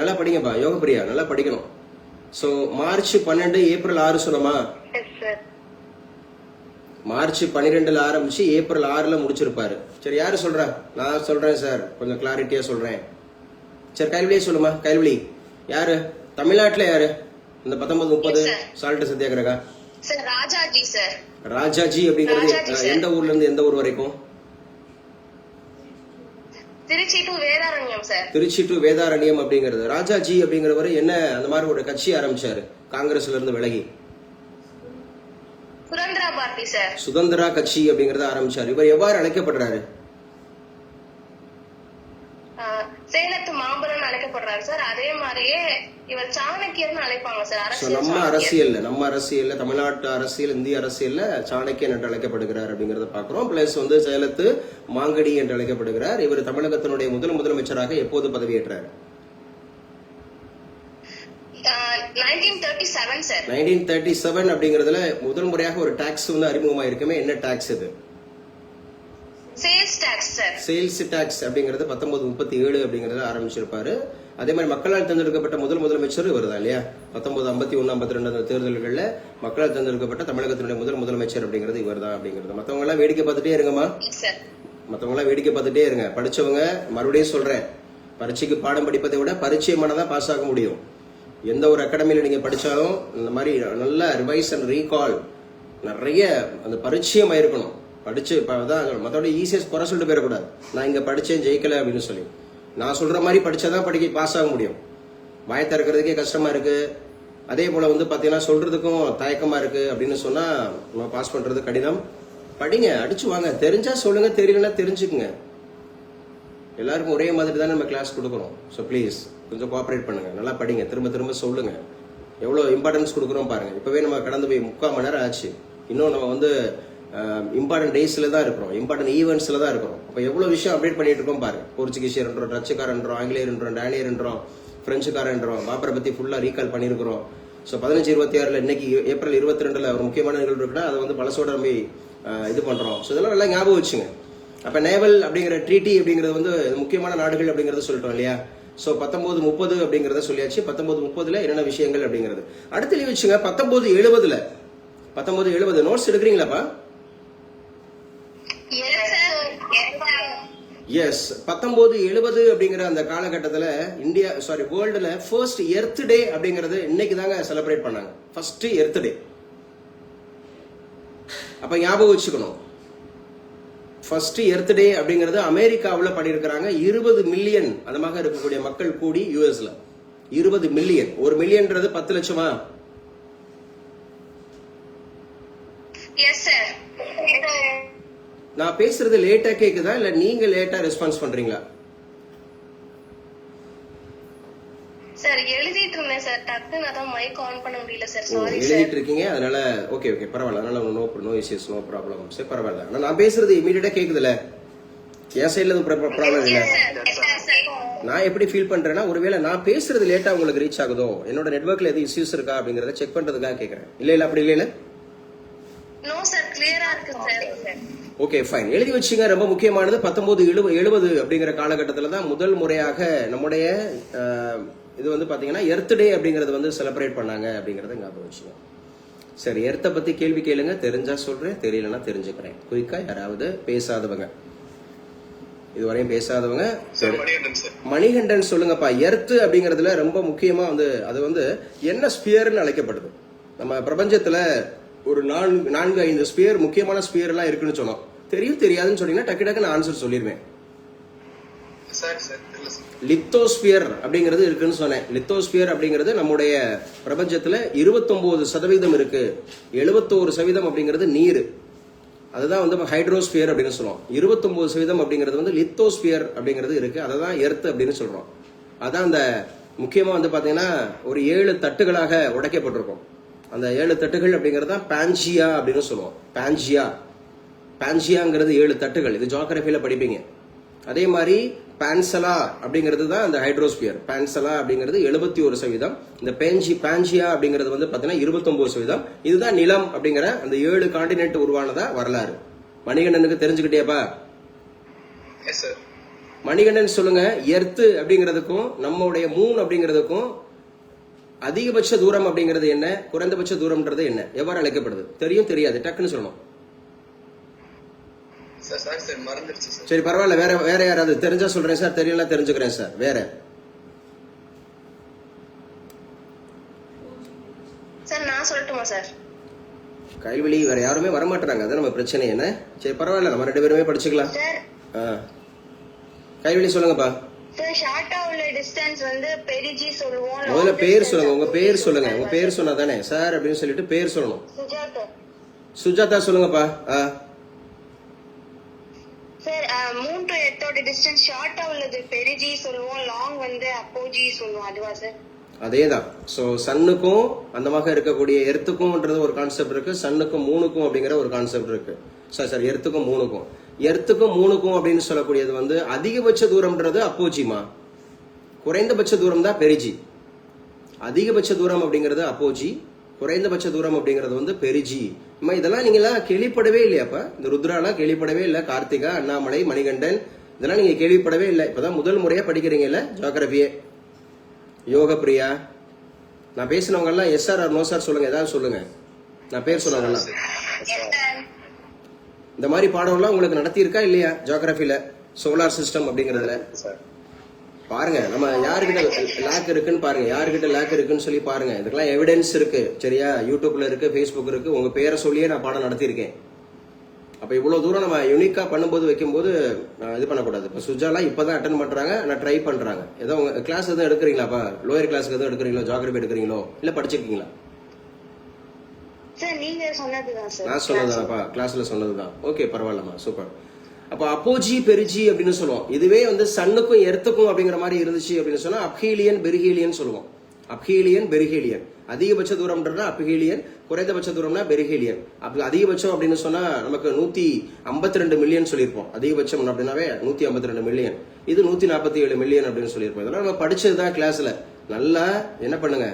நல்லா படிங்கப்பா யோகப்பிரியா, நல்லா படிக்கணும். So March 12 April 6 சொன்னமா? மார்ச் 12 ஆரம்பிச்சு ஏப்ரல் 6 முடிச்சிருப்பாரு. சரி யாரு சொல்றா? நான் சொல்றேன் சார், கொஞ்சம் கிளாரிட்டியா சொல்றேன். சரி கைல்வெளியே சொல்லுமா? கைல்வெளி யாரு? தமிழ்நாட்டுல யாரு இந்த 1930 salt satyagraha? Sir Rajaji sir. Rajaji அப்படிங்கிறது எந்த ஊர்ல இருந்து எந்த ஊர் வரைக்கும்? Trichy to Vedaranyam sir. Trichy to Vedaranyam அப்படிங்கிறது. ராஜாஜி அப்படிங்கிறவர் என்ன அந்த மாதிரி ஒரு கட்சி ஆரம்பிச்சாரு காங்கிரஸ்ல இருந்து விலகி? சுதந்திரா பார்ட்டி சார். சுதந்திரா கட்சி அப்படிங்கறத ஆரம்பிச்சாரு. இவர் எவ்வாறு அழைக்கப்படுறாரு? சேலத்து மாம்பழம் அழைக்கப்படுறாரு சார். அதே மாதிரியே இவர் சாணக்கியர்னு அழைப்பாங்க சார். நம்ம அரசியல்ல தமிழ்நாட்டு அரசியல், இந்திய அரசியல்ல சாணக்கியன் என்று அழைக்கப்படுகிறார் அப்படிங்கறத பாக்குறோம். பிளஸ் வந்து சேலத்து மாங்கடி என்று அழைக்கப்படுகிறார். இவர் தமிழகத்தினுடைய முதலமைச்சராக எப்போது பதவியேற்றார்? 1937 சார். 1937 அப்படிங்கறதுல முதல் முறையாக ஒரு டாக்ஸ் வந்து அறிமுகமா இருக்குமே, என்ன டாக்ஸ் இது? Sales tax sir. Sales tax அப்படிங்கறது 1937 அப்படிங்கறத ஆரம்பிச்சிருப்பாரு. அதே மாதிரி மக்களால் தேர்ந்தெடுக்கப்பட்ட முதலமைச்சர் இவர் தான் இல்லையா? 1951, 52 தேர்தல்கள்ல மக்களால் தேர்ந்தெடுக்கப்பட்ட தமிழகத்தினுடைய முதலமைச்சர் அப்படிங்கிறது இவர் தான் அப்படிங்கிறது. மத்தவங்க எல்லாம் வேடிக்கை பார்த்துட்டே இருங்கம்மா, மத்தவங்க எல்லாம் வேடிக்கை பார்த்துட்டே இருங்க. படிச்சவங்க மறுபடியும் சொல்றேன், பரீட்சைக்கு பாடம் படிப்பதை விட பரீட்சையமான தான் பாஸ் ஆக முடியும். எந்த ஒரு அகாடமியில நீங்க படிச்சாலும் இந்த மாதிரி நல்ல ரிவைஸ் அண்ட் ரீகால் நிறைய அந்த பரிச்சயம் இருக்கணும். படிச்சு மற்றபடி ஈஸியா குறை சொல்லிட்டு போயிடக்கூடாது. நான் இங்க படிச்சேன் ஜெயிக்கல அப்படின்னு சொல்லி. நான் சொல்ற மாதிரி படிச்சாதான் படிக்க பாஸ் ஆக முடியும். வாயை திறக்கிறதுக்கே கஷ்டமா இருக்கு. அதே போல வந்து பாத்தீங்கன்னா சொல்றதுக்கும் தயக்கமா இருக்கு அப்படின்னு சொன்னா நம்ம பாஸ் பண்றது கடினம். படிங்க, அடிச்சு வாங்க. தெரிஞ்சா சொல்லுங்க, தெரியலன்னா தெரிஞ்சுக்குங்க. எல்லாருக்கும் ஒரே மாதிரி தான் நம்ம கிளாஸ் கொடுக்குறோம். ஸோ ப்ளீஸ் கொஞ்சம் கோஆபரேட் பண்ணுங்க, நல்லா படிங்க, திரும்ப திரும்ப சொல்லுங்க. எவ்வளோ இம்பார்ட்டன்ஸ் கொடுக்குறோம் பாருங்க. இப்பவே நம்ம கடந்து போய் 3/4 மணி நேரம் ஆச்சு. இன்னும் நம்ம வந்து இம்பார்ட்டன்ட் டேஸ்ல தான் இருக்கிறோம், இம்பார்ட்டன்ட் ஈவெண்ட்ஸ்ல தான் இருக்கிறோம். அப்ப எவ்வளவு விஷயம் அப்டேட் பண்ணிட்டு இருக்கோம் பாரு. போர்ச்சுகீசியர்ன்றோம், டச்சுக்காரன்றோம், ஆங்கிலேயர்ன்றோம், டேனியர்ன்றோம், பிரெஞ்சுக்காரன்றோம், பாப்பரை பத்தி ஃபுல்லா ரீகால் பண்ணிருக்கிறோம். ஸோ 15-26 இன்னைக்கு ஏப்ரல் 22 ஒரு முக்கியமான நிகழ்வு இருக்குன்னா அதை வந்து பழசோட நம்ம இது பண்றோம். ஸோ இதெல்லாம் நல்லா ஞாபகம் வச்சுங்க. அப்ப நேவல் அப்படிங்கிற ட்ரீட்டி அப்படிங்கிறது வந்து முக்கியமான நாடுகள் அப்படிங்கறத சொல்லிட்டோம் இல்லையா. ஸோ 1930 அப்படிங்கறத சொல்லியாச்சு. 1930 என்னென்ன விஷயங்கள் அப்படிங்கிறது அடுத்து எழுதி வச்சுங்க. 1970 நோட்ஸ் எடுக்கிறீங்களாப்பா? எஸ், 1970 அப்படிங்கிற அந்த காலகட்டத்தில் வேர்ல்டுல ஃபர்ஸ்ட் எர்த் டே அப்படிங்கறது இன்னைக்கு தாங்க செலிப்ரேட் பண்ணாங்க. ஃபர்ஸ்ட் எர்த் டே. அப்ப ஞாபகம் வச்சுக்கணும், ஃபர்ஸ்ட் எர்த் டே அப்படிங்கறது அமெரிக்காவில் பண்ணியிருக்கிறாங்க. 20 மில்லியன் அந்த மாதிரி இருக்கக்கூடிய மக்கள் கூடி யூஎஸ்ல 20 மில்லியன். 1 மில்லியன்றது 10 லட்சமா? நான் பேசுறது லேட்டா கேக்குதா இல்ல நீங்க லேட்டா ரெஸ்பான்ஸ் பண்றீங்களா? சார் எழுதிட்டு இருந்தேன் சார், டக்குன்னு அதான் மைக் ஆன் பண்ண முடியல சார். Sorry sir. எழுதிட்டு இருக்கீங்க, அதனால ஓகே பரவாயில்ல, அதனால நோ இஷ்யூஸ், நோ ப்ராப்ளம். சரி பரவாயில்ல. ஆனா நான் பேசுறது இமீடியட்டா கேக்குதுல? என் சைடுல எதுவும் ப்ராப்ளம் இல்ல. நான் எப்படி ஃபீல் பண்றேன்னா, ஒருவேளை நான் பேசுறது லேட்டா உங்களுக்கு ரீச் ஆகுதோ, என்னோட நெட்வொர்க்ல எதுவும் இஷ்யூஸ் இருக்கா அப்படிங்கறத செக் பண்றதுக்காக கேக்குறேன். இல்ல அப்படி இல்ல? நோ சார், கிளியரா இருக்கு சார். ஓகே ஃபைன், எழுதி வச்சுங்க. ரொம்ப முக்கியமானது 1970 அப்படிங்கிற காலகட்டத்தில் தான் முதல் முறையாக நம்முடைய இது வந்து பாத்தீங்கன்னா எர்த் டே அப்படிங்கறது வந்து செலிப்ரேட் பண்ணாங்க அப்படிங்கறத ஞாபகம் வச்சுங்க. சரி, எர்த்தை பத்தி கேள்வி கேளுங்க, தெரிஞ்சா சொல்றேன், தெரியலன்னா தெரிஞ்சுக்கிறேன். குயிக்கா யாராவது பேசாதவங்க, இதுவரையும் பேசாதவங்க. மணிகண்டன் சொல்லுங்கப்பா. எர்த் அப்படிங்கறதுல ரொம்ப முக்கியமா வந்து அது வந்து என்ன ஸ்பியர்னு அழைக்கப்படுது? நம்ம பிரபஞ்சத்துல ஒரு 4-5 ஸ்பியர், முக்கியமான ஸ்பியர் எல்லாம் இருக்குன்னு சொன்னோம். தெரியாதுன்னு சொன்னீங்கன்னா டக்கு நான் ஆன்சர் சொல்லிடுவேன். லித்தோஸ்பியர் அப்படிங்கிறது இருக்குன்னு சொன்னேன். லித்தோஸ்பியர் அப்படிங்கிறது நம்முடைய பிரபஞ்சத்துல 29% இருக்கு. 71% அப்படிங்கிறது நீர். அதுதான் வந்து ஹைட்ரோஸ்பியர் அப்படின்னு சொல்லுவோம். 29% அப்படிங்கிறது வந்து லித்தோஸ்பியர் அப்படிங்கிறது இருக்கு. அததான் எர்த் அப்படின்னு சொல்றோம். அதான் அந்த முக்கியமா வந்து பாத்தீங்கன்னா ஒரு 7 தட்டுகளாக உடைக்கப்பட்டிருக்கும். அந்த 7 தட்டுகள் அப்படிங்கிறது தான் பான்ஜியா அப்படின்னு சொல்லுவோம். பான்ஜியாங்கிறது 7 தட்டுகள். இது ஜியோகிராஃபில படிப்பீங்க. அதே மாதிரி பான்சலா அப்படிங்கிறது தான் அந்த ஹைட்ரோஸ்பியர். பான்சலா அப்படிங்கிறது 71%. இந்த பான்ஜியா அப்படிங்கிறது வந்து பாத்தீங்கன்னா 29%. இதுதான் நிலம் அப்படிங்கிற அந்த 7 காண்டினென்ட் உருவானதா வரலாறு. மணிகண்டனுக்கு தெரிஞ்சுக்கிட்டேப்பா? மணிகண்டன் சொல்லுங்க, எர்த் அப்படிங்கிறதுக்கும் நம்மளுடைய மூன் அப்படிங்கிறதுக்கும் அதிகபட்ச தூரம் அப்படிங்கிறது என்ன, குறைந்தபட்ச தூரம்ன்றது என்ன, எவ்வாறு அழைக்கப்படுது? தெரியாது, டக்குன்னு சொல்லணும். சரி பரவாயில்ல, வேற யாராவது தெரிஞ்சா சொல்றேன் சார், தெரியல தெரிஞ்சுக்கிறேன் சார். வேற சார் நான் சொல்லட்டுமா சார்? கைவெளி வேற யாருமே வரமாட்டாங்க, அதான் நம்ம பிரச்சனை. என்ன சரி பரவாயில்ல, நம்ம 2 பேருமே படிச்சுக்கலாம். கைவெளி சொல்லுங்கப்பா. ஷார்ட்டா உள்ள டிஸ்டன்ஸ் வந்து பெரிஜி சொல்லுவோம். முதல்ல பேர் சொல்லுங்க, உங்க பேர் சொல்லுங்க. உங்க பேர் சொன்னா தானே சார் அப்படின்னு சொல்லிட்டு பேர் சொல்லணும். சுஜாதா சொல்லுங்கப்பா. சார் 3 to எர்த்தோட டிஸ்டன்ஸ் ஷார்ட்டா உள்ளது பெரிஜி சொல்லுவோம், லாங் வந்து அப்போஜி சொல்லுவோம். அதுவா சார்? அதேதான். சோ சன்னுக்கும் அந்த மாதிரி இருக்கக்கூடிய எர்த்துக்கும்ன்றது ஒரு கான்செப்ட் இருக்கு, சன்னுக்கும் மூணுக்கும் அப்படிங்கிற ஒரு கான்செப்ட் இருக்கு. சார் எர்த்துக்கும் மூணுக்கும் அப்படின்னு சொல்லக்கூடியது வந்து அதிகபட்ச தூரம்ன்றது அப்போஜிமா, குறைந்தபட்ச தூரம் தான் பெரிஜி. அதிகபட்ச தூரம் அப்படிங்கிறது அப்போஜி, குறைந்தபட்ச தூரம் அப்படிங்கிறது வந்து பெரிஜி. இதெல்லாம் நீங்க எல்லாம் கேள்விப்படவே இல்லையாப்ப? இந்த ருத்ராலாம் கேள்விப்படவே இல்லை. கார்த்திகா, அண்ணாமலை, மணிகண்டன் இதெல்லாம் நீங்க கேள்விப்படவே இல்லை. இப்பதான் முதல் முறையா படிக்கிறீங்கல்ல ஜியோகிராபியே. யோக பிரியா, நான் பேசினவங்க எல்லாம் எஸ் சார் நோ சார் சொல்லுங்க, ஏதாவது சொல்லுங்க. நான் பேர் சொன்னவங்க எல்லாம் இந்த மாதிரி பாடம் எல்லாம் உங்களுக்கு நடத்தி இருக்கா இல்லையா ஜியோகிராபில? சோலார் சிஸ்டம் அப்படிங்கறதுல பாருங்க, நம்ம யாருக்கிட்ட லேக் இருக்குன்னு பாருங்க, யாருக்கிட்ட லேக் இருக்குன்னு சொல்லி பாருங்க. இதுக்கெல்லாம் எவிடன்ஸ் இருக்கு சரியா? யூடியூப்ல இருக்கு, ஃபேஸ்புக் இருக்கு. உங்க பேரை சொல்லியே நான் பாடம் நடத்தியிருக்கேன். அப்ப இவ்வளவு தூரம் நம்ம யூனிக்கா பண்ணும்போது வைக்கும்போது இது பண்ணக்கூடாது. இப்ப சுஜாலாம் இப்பதான் அட்டன் பண்றாங்க, நான் ட்ரை பண்றாங்க. ஏதோ உங்க கிளாஸ் எதுவும் எடுக்கிறீங்களாப்பா? லோயர் கிளாஸ்க்கு எதுவும் எடுக்கிறீங்களோ, ஜியோகிராபி எடுக்கிறீங்களோ, இல்ல படிச்சிருக்கீங்களா? நான் சொன்னதாப்பா, கிளாஸ்ல சொன்னதுதான். ஓகே பரவாயில்லமா, சூப்பர். அப்ப அப்போஜி பெரிஜி அப்படின்னு சொல்லுவோம். இதுவே வந்து சன்னுக்கும் எர்த்துக்கும் அப்படிங்கிற மாதிரி இருந்துச்சு அப்படின்னு சொன்னா அப்ஹீலியன் பெரிஹீலியன் சொல்லுவோம். Aphelion perihelion. அதிகபட்ச தூரம்ன்றா அப்ஹீலியன், குறைந்தபட்ச தூரம்னா பெரிஹீலியன். அப்படி அதிகபட்சம் அப்படின்னு சொன்னா நமக்கு 152 மில்லியன் சொல்லியிருப்போம். அதிகபட்சம் அப்படின்னாவே 152 மில்லியன், இது 147 மில்லியன் அப்படின்னு சொல்லியிருப்போம். இதெல்லாம் நம்ம படிச்சதுதான் கிளாஸ்ல. நல்லா என்ன பண்ணுங்க,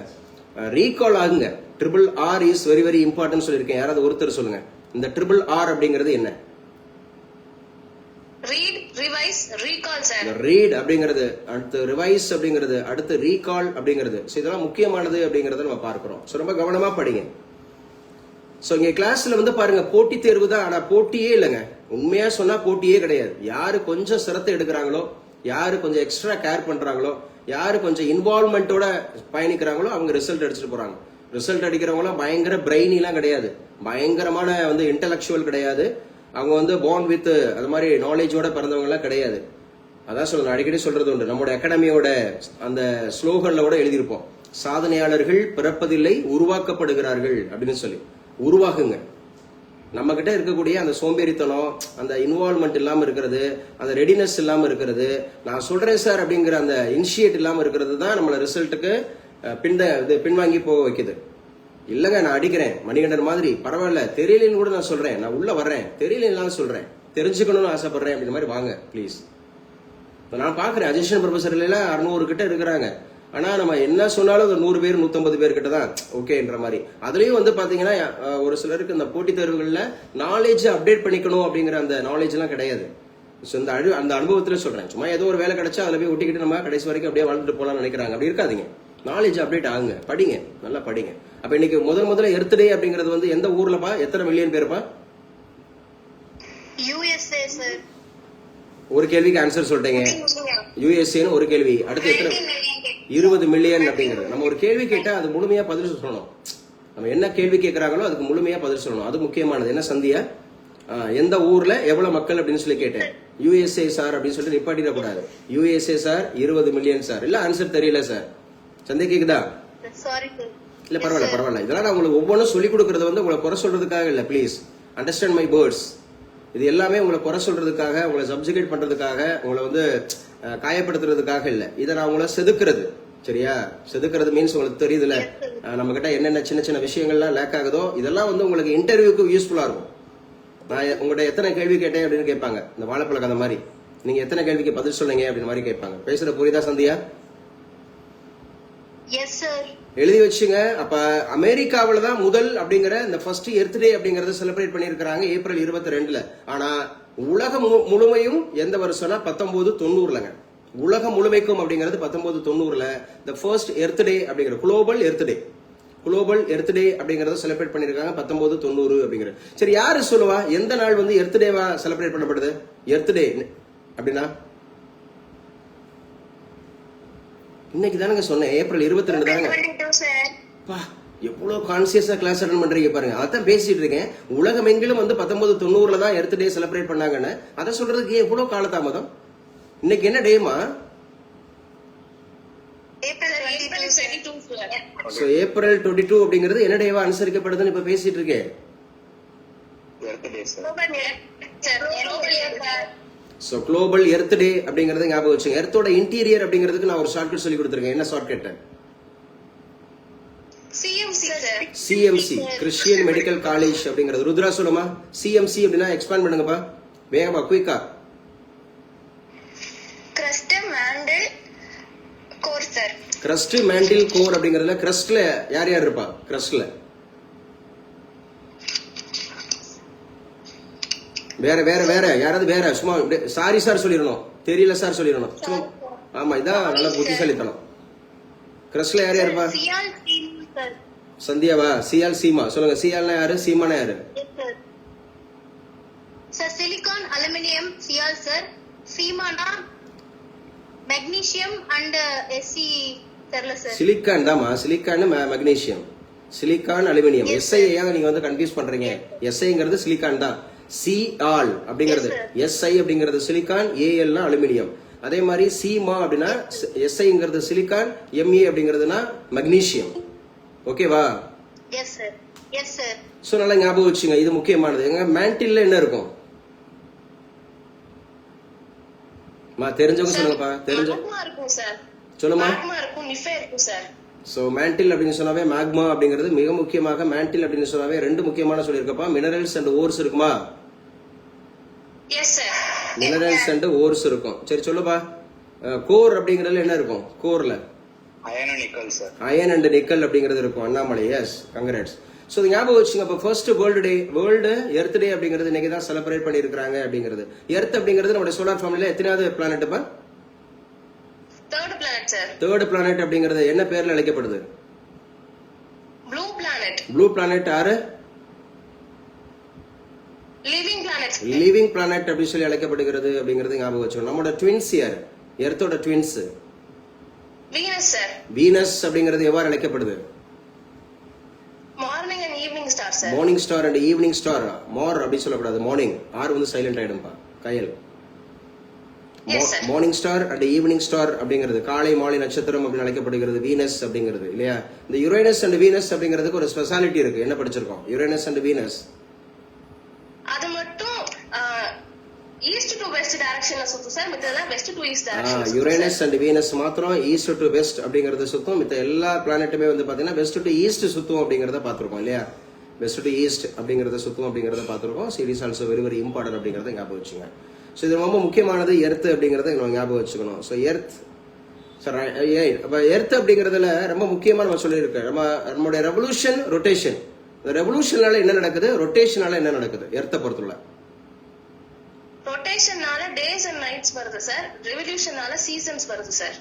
ரீகால் ஆகுங்க. RRR is very very important சொல்லியிருக்கேன். யாராவது ஒருத்தர் சொல்லுங்க, இந்த RRR அப்படிங்கிறது என்ன? Read, revise, recall sir. Read அப்படிங்கிறது, அடுத்து ரிவைஸ் அப்படிங்கிறது, அடுத்து ரீகால் அப்படிங்கிறது. ஸோ இதெல்லாம் முக்கியமானது அப்படிங்கறத நம்ம பார்க்கிறோம். ஸோ ரொம்ப கவனமா படிங்க. ஸோ இங்க கிளாஸ்ல வந்து பாருங்க, போட்டி தேர்வு தான். ஆனா போட்டியே இல்லைங்க. உண்மையா சொன்னா போட்டியே கிடையாது. யாரு கொஞ்சம் சிரத்தை எடுக்கிறாங்களோ, யாரு கொஞ்சம் எக்ஸ்ட்ரா கேர் பண்றாங்களோ, யாரு கொஞ்சம் இன்வால்வ்மெண்டோட பயணிக்கிறாங்களோ அவங்க ரிசல்ட் அடிச்சுட்டு போறாங்க. ரிசல்ட் அடிக்கிறவங்களாம் பயங்கர பிரெயினிலாம் கிடையாது, பயங்கரமான வந்து இன்டலெக்சுவல் கிடையாது, அவங்க வந்து பார்ன் வித் அது மாதிரி நாலேஜோட பிறந்தவங்க எல்லாம் கிடையாது. அதான் சொல்ல அடிக்கடி சொல்றது உண்டு. நம்மளோட அகாடமியோட அந்த ஸ்லோகன்ல கூட எழுதியிருப்போம், சாதனையாளர்கள் பிறப்பதில்லை உருவாக்கப்படுகிறார்கள் அப்படின்னு சொல்லி. உருவாகுங்க. நம்ம கிட்ட இருக்கக்கூடிய அந்த சோம்பேறித்தனம், அந்த இன்வால்வ்மெண்ட் இல்லாம இருக்கிறது, அந்த ரெடினஸ் இல்லாம இருக்கிறது, நான் சொல்றேன் சார் அப்படிங்கிற அந்த இனிஷியேட் இல்லாம இருக்கிறது தான் நம்மள ரிசல்ட்டுக்கு பின்வாங்கி போக வைக்குது. இல்லங்க நான் அடிக்கிறேன் மணிகண்டன் மாதிரி, பரவாயில்ல தெரியலன்னு கூட நான் சொல்றேன், நான் உள்ள வர்றேன், தெரியலன்னு சொல்றேன், தெரிஞ்சுக்கணும்னு ஆசைப்படுறேன் அப்படின்ற மாதிரி வாங்க ப்ளீஸ். நான் பாக்குறேன் அசிஸ்டன்ட் ப்ரொஃபசர் எல்லாம் 600 கிட்ட இருக்கிறாங்க. ஆனா நம்ம என்ன சொன்னாலும் 100 பேர் 150 பேர் கிட்ட தான் ஓகேன்ற மாதிரி. அதுலயும் வந்து பாத்தீங்கன்னா ஒரு சிலருக்கு இந்த போட்டித் தேர்வுகள்ல நாலேஜ் அப்டேட் பண்ணிக்கணும் அப்படிங்கிற அந்த நாலேஜ் எல்லாம் கிடையாது. அந்த அனுபவத்துல சொல்றேன். சும்மா ஏதோ ஒரு வேலை கிடைச்சா அதுல போய் ஒட்டிக்கிட்டு நம்ம கடைசி வரைக்கும் அப்படியே வாழ்ந்துட்டு போலாம்னு நினைக்கிறாங்க. அப்படி இருக்காதீங்க. நாலேஜ் அப்டேட் ஆகுங்க, படிங்க, நல்லா படிங்க. அப்ப இன்னைக்கு முதல்ல எர்த் டே அப்படிங்கிறது வந்து எந்த ஊர்லப்பா, எத்தனை மில்லியன் பேருப்பா? USA sir. ஒரு கேள்விக்கு ஆன்சர் சொல்லிட்டீங்க. யூஎஸ்ஏன்னு ஒரு கேள்வி. அடுத்து எத்தனை? 20 மில்லியன் அப்படிங்கிறது. நம்ம ஒரு கேள்வி கேட்டா அது முழுமையா பதில் சொல்லணும். நம்ம என்ன கேள்வி கேட்கறாங்களோ அதுக்கு முழுமையா பதில் சொல்லணும். அது முக்கியமானது. என்ன சந்தியா, எந்த ஊர்ல எவ்வளவு மக்கள் அப்படின்னு சொல்லி கேட்டேன். USA சார் அப்படின்னு சொல்லிட்டு நிப்பாட்டிட கூடாது. USA sir 20 million sir. இல்ல ஆன்சர் தெரியல சார். சந்தியா கேக்குதா? Sorry sir. இல்ல பரவாயில்ல பரவாயில்ல. இதெல்லாம் நான் உங்களுக்கு ஒவ்வொன்றும் சொல்லி கொடுக்கறது வந்து உங்களை குறை சொல்றதுக்காக இல்ல. Please understand my words. இது எல்லாமே உங்களை குறை சொல்றதுக்காக, உங்களை சப்ஜெக்ட் பண்றதுக்காக, உங்களை வந்து காயப்படுத்துறதுக்காக இல்ல. இதை நான் உங்களை செதுக்குறது. சரியா? செதுக்குறது மீன்ஸ் உங்களுக்கு தெரியுதுல, நம்ம கிட்ட என்னென்ன சின்ன சின்ன விஷயங்கள்லாம் லேக் ஆகுதோ இதெல்லாம் வந்து உங்களுக்கு இன்டர்வியூக்கு யூஸ்ஃபுல்லா இருக்கும். நான் உங்கள்கிட்ட எத்தனை கேள்வி கேட்டேன் அப்படின்னு கேட்பாங்க. இந்த வாழைப்பழ கதை மாதிரி நீங்க எத்தனை கேள்விக்கு பதில் சொன்னீங்க அப்படின்னு மாதிரி கேட்பாங்க. பேசுற புரியுதா சந்தியா? Yes sir. எழுதி வச்சுங்க. அப்ப அமெரிக்காவில தான் முதல் அப்படிங்கிற இந்த ஃபர்ஸ்ட் எர்த் டே அப்படிங்கறத செலிப்ரேட் பண்ணிருக்காங்க ஏப்ரல் 22. ஆனா உலகம் முழுமையும் எந்த வருஷம்னா 1990லங்க. உலகம் முழுமைக்கும் அப்படிங்கிறது 1990ல the first எர்த் டே அப்படிங்கிற குளோபல் எர்த் டே அப்படிங்கறத செலிப்ரேட் பண்ணிருக்காங்க 1990 அப்படிங்கிறது. சரி, யாரு சொல்லுவா எந்த நாள் வந்து எர்த் டேவா செலிப்ரேட் பண்ணப்படுது? எர்த் டே அப்படின்னா இன்னைக்கு தானங்க சொன்னேன், ஏப்ரல் 22 தானங்க. எவ்வளவு கான்சியஸா கிளாஸ் அட்டெண்ட் பண்றீங்க பாருங்க. அதான் பேசிட்டு இருக்கேன். உலகம் எங்கிலும் வந்து 1990ல தான் எர்த் டே செலிப்ரேட் பண்ணாங்கன்னு. அதை சொல்றதுக்கு எவ்வளவு காலதாமதம்? இன்னைக்கு என்ன டேமா? ஏப்ரல் 22 அப்படிங்கிறது என்ன டேவா அனுசரிக்கப்படுதுன்னு இப்ப பேசிட்டு இருக்கேன். சோ குளோபல் எர்த் டே அப்படிங்கறது ஞாபகம் வச்சுங்க. எர்த்தோட இன்டீரியர் அப்படிங்கிறதுக்கு நான் ஒரு ஷார்ட்கட் சொல்லி கொடுத்திருக்கேன். என்ன shortcut? CMC, Christian medical college அப்படிங்கிறது. ருத்ரா சொல்லுமா CMC அப்படின்னா எக்ஸ்பேண்ட் பண்ணுங்கப்பா வேகமா குயிக்கா. கிரஸ்ட் மேண்டில் கோர் அப்படிங்கறதுல கிரஸ்ட்ல யார் யார் இருப்பா? கிரஸ்ட்ல வேற வேற வேற யாராவது வேற சும்மா சாரி சார் சொல்லிடணும், தெரியல சார் சொல்லிடணும். சும்மா ஆமா, இதான் நல்ல புத்திசாலித்தனம். கிரஸ்ட்ல யார் யார் இருப்பா? சந்தியாவா? சியால் சீமா சொல்லுங்க. சியால்னா யாரு? சீமானா யாரு? Sir silicon aluminium sial sir. சீமானா மெக்னீசியம் அண்ட் SC தெரியல சார். சிலிகான் தாமா. Silicon magnesium, silicon aluminium. SI நீங்க வந்து கன்ஃபியூஸ் பண்றீங்க. SIங்கிறது சிலிகான் தான். சிஆல் அப்படிங்கிறது SI அப்படிங்கிறது சிலிகான், ALனா அலுமினியம். அதே மாதிரி சீமா அப்படின்னா SIங்கிறது சிலிகான், MA அப்படிங்கிறதுனா மெக்னீசியம். ஓகேவா? Yes sir. Yes sir. So நல்லா ஞாபகம் வச்சுங்க, இது முக்கியமானது. எங்க மேண்டில்ல என்ன இருக்கும்? தெரிஞ்சவங்க சொல்லுங்கப்பா. தெரிஞ்ச இருக்கும் சார். சொல்லுமா. இருக்கும், நிஃபே இருக்கும் சார். ஸோ மேண்டில் அப்படின்னு சொன்னாவே மேக்மா அப்படிங்கிறது மிக முக்கியமாக மேண்டில் அப்படின்னு சொன்னாவே ரெண்டு முக்கியமான சொல்லியிருக்கப்பா, மினரல்ஸ் அண்ட் ஓர்ஸ் இருக்குமா? Yes sir. Minerals and ores இருக்கும். சரி சொல்லுப்பா, கோர் அப்படிங்கறதுல என்ன இருக்கும்? கோர்ல iron and nickel sir. Iron and nickel அப்படிங்கிறது இருக்கும். Annamalai, S, congrats. ஸோ ஞாபகம் வச்சுங்க. இப்போ ஃபர்ஸ்ட் வேர்ல்டு எர்த் டே அப்படிங்கிறது இன்னைக்கு தான் செலிப்ரேட் பண்ணியிருக்காங்க அப்படிங்கிறது. எர்த் அப்படிங்கிறது நம்மளுடைய சோலார் ஃபேமிலியில எத்தனாவது பிளானட்ப்பா? Third planet sir. Third planet அப்படிங்கிறது என்ன பேர்ல அழைக்கப்படுது? Blue planet. Blue planet or living planet. Living planet அப்படின்னு சொல்லி அழைக்கப்படுகிறது அப்படிங்கிறது ஞாபகம் வச்சுக்கணும். நம்மளோட ட்வின்ஸ் யார்? எர்த்தோட ட்வின்ஸ் வீனஸ் சார். வீனஸ் அப்படிங்கிறது எவ்வாறு அழைக்கப்படுது? Morning and evening star sir. Morning star and evening star. Mor அப்படி சொல்லக்கூடாது, மார்னிங். ஆர் வந்து சைலண்ட் ஆயிடும்பா கையல். Morning star and evening star அப்படிங்கிறது காலை மாலை நட்சத்திரம் அப்படின்னு அழைக்கப்படுகிறது வீனஸ் அப்படிங்கிறது இல்லையா? இந்த யுரேனஸ் அண்ட் வீனஸ் அப்படிங்கிறதுக்கு ஒரு ஸ்பெஷாலிட்டி இருக்கு. என்ன படிச்சிருக்கோம்? யுரேனஸ் அண்ட் வீனஸ் அது மட்டும் ஈஸ்ட் டு வெஸ்ட் டைரக்ஷன்ல சுத்தும் சார். மித்ததெல்லாம் west to east direction. Uranus and Venus மாத்திரம் ஈஸ்ட் டு வெஸ்ட் அப்படிங்கறது சுத்தும். மித்த எல்லா பிளானட்டுமே வந்து பாத்தீங்கன்னா வெஸ்ட் டு ஈஸ்ட் சுத்தும் அப்படிங்கறத பாத்துருக்கோம் இல்லையா? வெஸ்ட் டு ஈஸ்ட் அப்படிங்கறத சுத்தும் அப்படிங்கறத பாத்துருக்கோம். Series also very very important அப்படிங்கறத ஞாபகம் வச்சுங்க. ஸோ இது ரொம்ப முக்கியமானது எர்த் அப்படிங்கறத ஞாபகம் வச்சுக்கணும். ஸோ எர்த் எர்த் அப்படிங்கறதுல ரொம்ப முக்கியமா நம்ம சொல்லியிருக்கோம். நம்மளுடைய ரெவல்யூஷன் ரொட்டேஷன். ரெவல்யூஷனால என்ன நடக்குது, ரொட்டேஷனால என்ன நடக்குது எர்த்தை பொறுத்துள்ள? ரொட்டேஷனால டேஸ் அண்ட் நைட்ஸ் வருது சார். ரெவல்யூஷனால சீசன்ஸ் வருது சார்.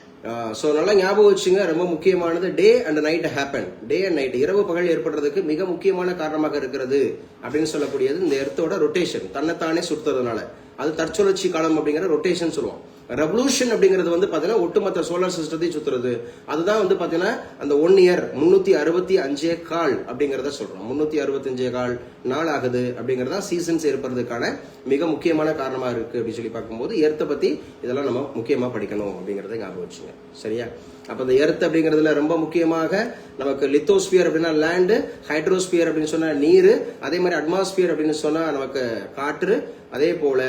சோ நல்லா ஞாபகம் வச்சுங்க. ரொம்ப முக்கியமானது day and night happen. Day and night, இரவு பகல் ஏற்படுறதுக்கு மிக முக்கியமான காரணமாக இருக்கிறது அப்படின்னு சொல்லக்கூடியது இந்த எர்த்தோட ரொட்டேஷன், தன்னைத்தானே சுற்றுறதுனால. அது தற்சுழற்சி காலம் அப்படிங்கிற ரொட்டேஷன் சொல்லுவோம். ரெவல்யூஷன் அப்படிங்கிறது வந்து பாத்தீங்கன்னா ஒட்டுமொத்த சோலார் சிஸ்டத்தை சுத்துறது. அதுதான் வந்து பாத்தீங்கன்னா அந்த 1 இயர் 365 கால் அப்படிங்கறத சொல்றோம். 365 கால் நாள் ஆகுது அப்படிங்கறதா சீசன்ஸ் ஏற்படுறதுக்கான மிக முக்கியமான காரணமா இருக்கு அப்படின்னு சொல்லி பார்க்கும்போது எர்த்தை பத்தி இதெல்லாம் நம்ம முக்கியமா படிக்கணும் அப்படிங்கறத ஞாபகம் வச்சுங்க. சரியா? அப்ப இந்த எர்த் அப்படிங்கறதுல ரொம்ப முக்கியமாக நமக்கு லித்தோஸ்பியர் அப்படின்னா லேண்டு, ஹைட்ரோஸ்பியர் அப்படின்னு சொன்னா நீர், அதே மாதிரி அட்மாஸ்பியர் அப்படின்னு சொன்னா நமக்கு காற்று, அதே போல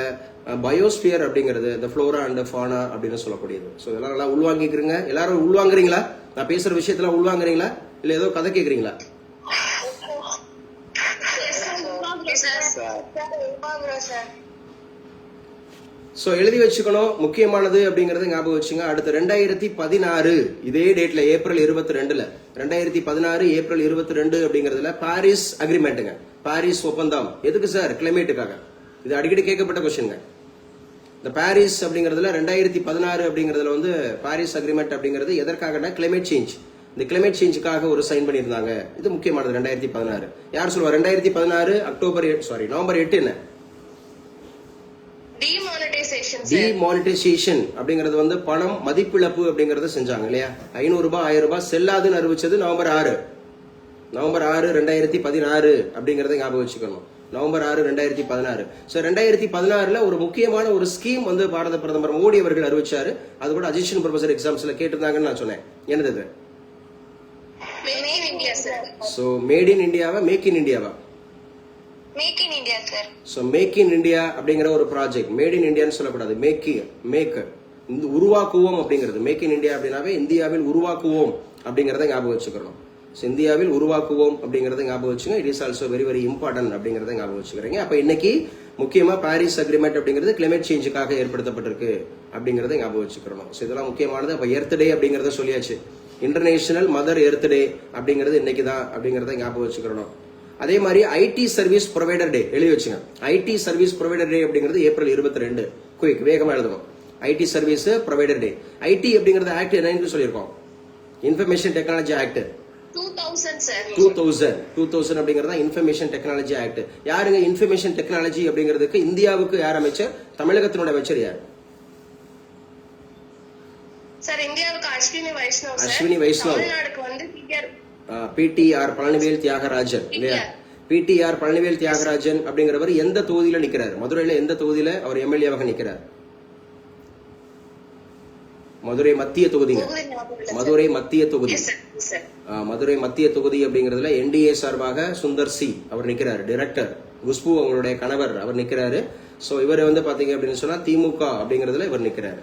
பயோஸ்பியர் அப்படிங்கிறது இந்த ஃப்ளோரா அண்ட் ஃபானா அப்படின்னு சொல்லக்கூடியது. ஸோ இதெல்லாம் நல்லா உள்வாங்கிக்கிறீங்க. எல்லாரும் உள்வாங்குறீங்களா? நான் பேசுற விஷயத்துல உள்வாங்குறீங்களா இல்ல ஏதோ கதை கேக்குறீங்களா? சோ எழுதி வச்சுக்கணும். முக்கியமானது அப்படிங்கறது ஞாபகம் வச்சுங்க. அடுத்து 2016 இதே டேட்ல ஏப்ரல் 22 2016 ஏப்ரல் 22 அப்படிங்கறதுல பாரிஸ் அக்ரிமெண்ட்டுங்க, பாரிஸ் ஒப்பந்தம். எதுக்கு சார்? கிளைமேட்டுக்காக. இது அடிக்கடி கேட்கப்பட்ட கொஸ்டின்ங்க. இந்த பாரிஸ் அப்படிங்கறதுல 2016 அப்படிங்கறதுல வந்து பாரிஸ் அக்ரிமெண்ட் அப்படிங்கிறது எதற்காகனா கிளைமேட் சேஞ்ச். இந்த கிளைமேட் சேஞ்சுக்காக ஒரு சைன் பண்ணியிருந்தாங்க. இது முக்கியமானது. 2016 யார் சொல்லுவா? 2016 நவம்பர் 8 என்ன? டிமானிட்டைசேஷன் அப்படிங்கறது வந்து பணம் மதிப்பிழப்பு அப்படிங்கறத செஞ்சாங்க இல்லையா? 500 ரூபாய் 1000 ரூபாய் செல்லாதுன்னு அறிவிச்சது நவம்பர் 6 2016 அப்படிங்கறத ஞாபகம் வச்சுக்கணும். நவம்பர் 6 2016. சோ 2016ல ஒரு முக்கியமான ஒரு ஸ்கீம் வந்து பாரத பிரதமர் மோடி அவர்கள் அறிவிச்சாரு. அது கூட அசிஸ்டன்ட் ப்ரொஃபசர் எக்ஸாம்ஸ்ல கேட்டிருந்தாங்கன்னு நான் சொன்னேன். என்னது? சோ மேட் இன் இந்தியாவா மேக் இன் இந்தியாவா? Make in India sir. So make in India அப்படிங்கிற ஒரு ப்ராஜெக்ட். மேட் இன் இந்தியான்னு சொல்லக்கூடாது, மேக் உருவாக்குவோம் அப்படிங்கிறது. மேக் இன் இந்தியா அப்படின்னாவே இந்தியாவில் உருவாக்குவோம் அப்படிங்கறத ஞாபகம் வச்சுக்கணும். இந்தியாவில் உருவாக்குவோம் அப்படிங்கறத ஞாபகம் வச்சுங்க. It is also very very important அப்படிங்கறத ஞாபகம் வச்சுக்கிறீங்க. அப்ப இன்னைக்கு முக்கியமா பாரிஸ் அக்ரிமெண்ட் அப்படிங்கிறது கிளைமேட் சேஞ்சுக்காக ஏற்படுத்தப்பட்டிருக்கு அப்படிங்கறத ஞாபகம் வச்சுக்கணும். சோ இதெல்லாம் முக்கியமானது. அப்ப எர்த் டே அப்படிங்கறத சொல்லியாச்சு. இன்டர்நேஷனல் மதர் எர்த் டே அப்படிங்கிறது இன்னைக்கு தான் அப்படிங்கறத ஞாபகம் வச்சுக்கணும். அதே மாதிரி ஐடி சர்வீஸ் ப்ரொவைடர் டே எழுதி வச்சுங்க. ஐடி சர்வீஸ் ப்ரொவைடர் டே அப்படிங்கிறது ஏப்ரல் 22. குயிக் வேகமா எழுதணும். ஐடி சர்வீஸ் ப்ரொவைடர் டே. ஐடி அப்படிங்கறது ஆக்ட் என்னன்னு சொல்லியிருக்கோம்? இன்ஃபர்மேஷன் டெக்னாலஜி ஆக்ட் 2000 அப்படிங்கறதா இன்ஃபர்மேஷன் டெக்னாலஜி ஆக்ட். யாருங்க இன்ஃபர்மேஷன் டெக்னாலஜி அப்படிங்கிறதுக்கு இந்தியாவுக்கு யார் அமைச்சர்? தமிழகத்தினுடைய அமைச்சர் யார்? சார் இந்தியாவுக்கு அஸ்வினி வைஷ்ணவ். அஸ்வினி வைஷ்ணவ். தமிழ்நாடுக்கு வந்து பிடிஆர் பழனிவேல் தியாகராஜன் இல்லையா? பிடிஆர் பழனிவேல் தியாகராஜன் அப்படிங்கிறவர் எந்த தொகுதியில நிக்கிறார்? மதுரையில எந்த தொகுதியில அவர் எம்எல்ஏவாக நிக்கிறார்? மதுரை மத்திய தொகுதிங்க. மதுரை மத்திய தொகுதி. மதுரை மத்திய தொகுதி அப்படிங்கறதுல என்டிஏ சார்பாக சுந்தர் சி அவர் நிக்கிறார். டைரக்டர் குஷ்பு அவங்களுடைய கணவர் அவர் நிக்கிறாரு. சோ இவர் வந்து பாத்தீங்க அப்படின்னு சொன்னா திமுக அப்படிங்கறதுல இவர் நிக்கிறாரு.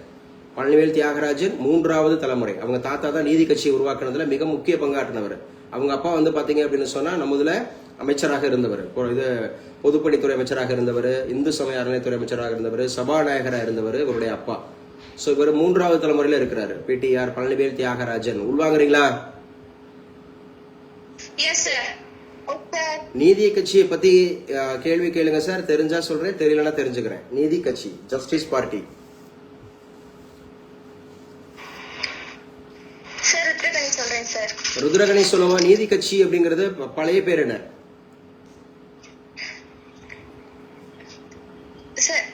பழனிவேல் தியாகராஜன் 3வது தலைமுறை. அவங்க தாத்தா தான் நீதி கட்சியை உருவாக்குனதுல மிக முக்கிய பங்காற்றினவர். அவங்க அப்பா வந்து பாத்தீங்க அப்படின்னு சொன்னா நம்மதுல அமைச்சராக இருந்தவர், இது பொதுப்பணித்துறை அமைச்சராக இருந்தவர், இந்து சமய அறநிலையத்துறை அமைச்சராக இருந்தவர், சபாநாயகராக இருந்தவர் இவருடைய அப்பா. சோ இவர் 3வது தலைமுறையில இருக்கிறாரு. பிடிஆர் பழனிவேல் தியாகராஜன். உள்வாங்குறீங்களா? Yes sir. நீதி கட்சியை பத்தி கேள்வி கேளுங்க சார். தெரிஞ்சா சொல்றேன், தெரியலன்னா தெரிஞ்சுக்கிறேன். நீதி கட்சி, ஜஸ்டிஸ் பார்ட்டி. சார் ருத்ரகணி சொல்றேன் சார். ருத்ரகணி சொல்லுவா. நீதி கட்சி அப்படிங்கிறது பழைய பேர் என்ன சார்?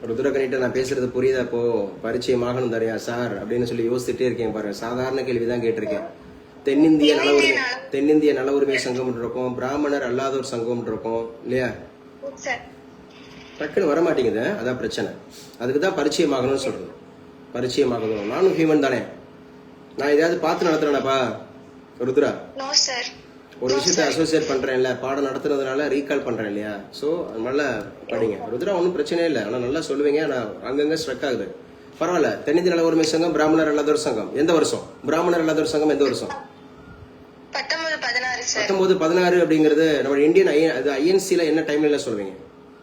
ருத்ரகணிட்ட நான் பேசுறது புரியுதா? இப்போ பரிச்சயமாகணும் தரையா சார் அப்படின்னு சொல்லி யோசிச்சுட்டே இருக்கேன் பாருங்க. சாதாரண கேள்விதான் கேட்டிருக்கேன். தென்னிந்திய நல உரிமை சங்கம் இருக்கும், பிராமணர் அல்லாதோர் சங்கம் இருக்கும் இல்லையா? டக்குன்னு வரமாட்டேங்குது, அதான் பிரச்சனை. அதுக்கு தான் பரிச்சயமாகணும்னு சொல்றேன். பரிச்சயமாகணும். நானும் ஹியூமன் தானே. நான் எதாவது பார்த்து நடத்துறேனப்பா ருத்ரா? ஒரு விஷயத்த அசோசியேட் பண்றேன்ல, பாடம் நடத்துனதுனால ரீகால் பண்றேன் இல்லையா? சோ நல்லா படிங்க ருத்ரா, ஒன்றும் பிரச்சனை இல்லை. ஆனா நல்லா சொல்லுவீங்க. ஆனா அங்கங்க ஸ்ட்ரக் ஆகுது. பரவாயில்ல. தென்னிந்திய நல உரிமை சங்கம், பிராமணர் அல்லாதோர் சங்கம் எந்த வருஷம்? பிராமணர் அல்லாதோர் சங்கம் எந்த வருஷம்? 1916 அப்படிங்கிறது நம்ம இந்தியன் ஐஎன்சில என்ன டைம்ல சொல்லுவீங்க?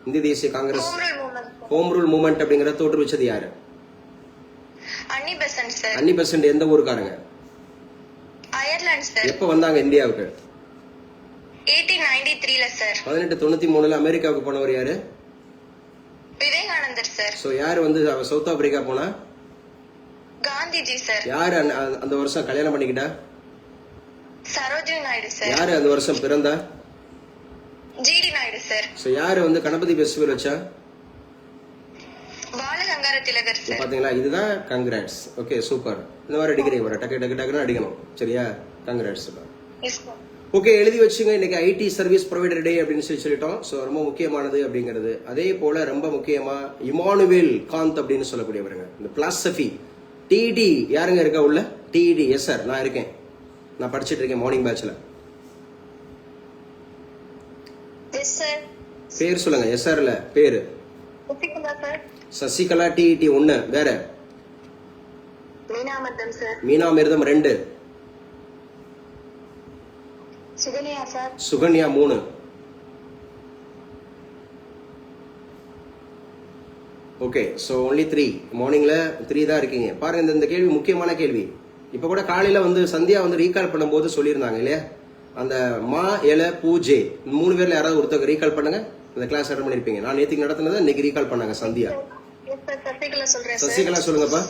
இந்திய தேசிய காங்கிரஸ் ஹோம் ரூல் மூவ்மெண்ட் அப்படிங்கறத தோற்றுவிச்சது யாரு? அன்னி பெசன்ட் எந்த ஊருக்காரங்க? Ireland sir. எப்ப வந்தாங்க இந்தியாவுக்கு? 1893ல சார். 1893ல அமெரிக்காவுக்கு போனவர் யாரு? விவேகானந்தர் சார். சோ யாரு வந்து சவுத் ஆப்பிரிக்கா போனா? காந்திஜி சார். யாரு அந்த வருஷம் கல்யாணம் பண்ணிக்கிட்டா? சரோஜினி நாயுடு சார். யாரு அந்த வருஷம் பிறந்தா? GT Naidu sir. சோ யாரு வந்து கணபதி ஃபெஸ்டிவல் வச்சா? பாலகங்கார திலகர் சார். பாத்தீங்களா? இதுதான் கங்க்ராட்ஸ். Okay super. இந்த மாதிரி அடிக்கிறீங்க வர டக்கு டக்கு டக்குன்னு அடிக்கணும். சரியா? கங்க்ராட்ஸ். ஓகே, எழுதி வச்சுங்க. இன்னைக்கு ஐடி சர்வீஸ் ப்ரொவைடர் டே அப்படின்னு சொல்லிட்டோம். ஸோ ரொம்ப முக்கியமானது அப்படிங்கிறது. அதே போல ரொம்ப முக்கியமா இமானுவேல் காந்த் அப்படின்னு சொல்லக்கூடியவருங்க. இந்த பிலாசபி டிடி யாருங்க இருக்கா உள்ள? டிடி. எஸ் சார், நான் இருக்கேன். நான் படிச்சுட்டு இருக்கேன் மார்னிங் பேட்ச்ல. பேர் சொல்லுங்க. எஸ் சார்ல பேரு சசிகலா. டிடி 1. வேற? மீனாமிர்தம் 2. சுகன்யா 3. Okay, so only 3. மார்னிங்ல 3 தான் இருக்கீங்க. பாருங்க, இந்த கேள்வி முக்கியமான கேள்வி. இப்ப கூட காலையில வந்து சந்தியா வந்து ரீகால் பண்ணும்போது சொல்லியிருந்தாங்க இல்லையா? அந்த மா எல பூஜே 3 பேர்ல யாராவது ஒருத்தர் ரீகால் பண்ணுங்க. இந்த கிளாஸ் அட்டன் பண்ணிருப்பீங்க. நான் நேத்துக்கு நடத்தினதை இன்னைக்கு ரீகால் பண்ணாங்க சந்தியா. சசிகலா சொல்லுங்கப்பா.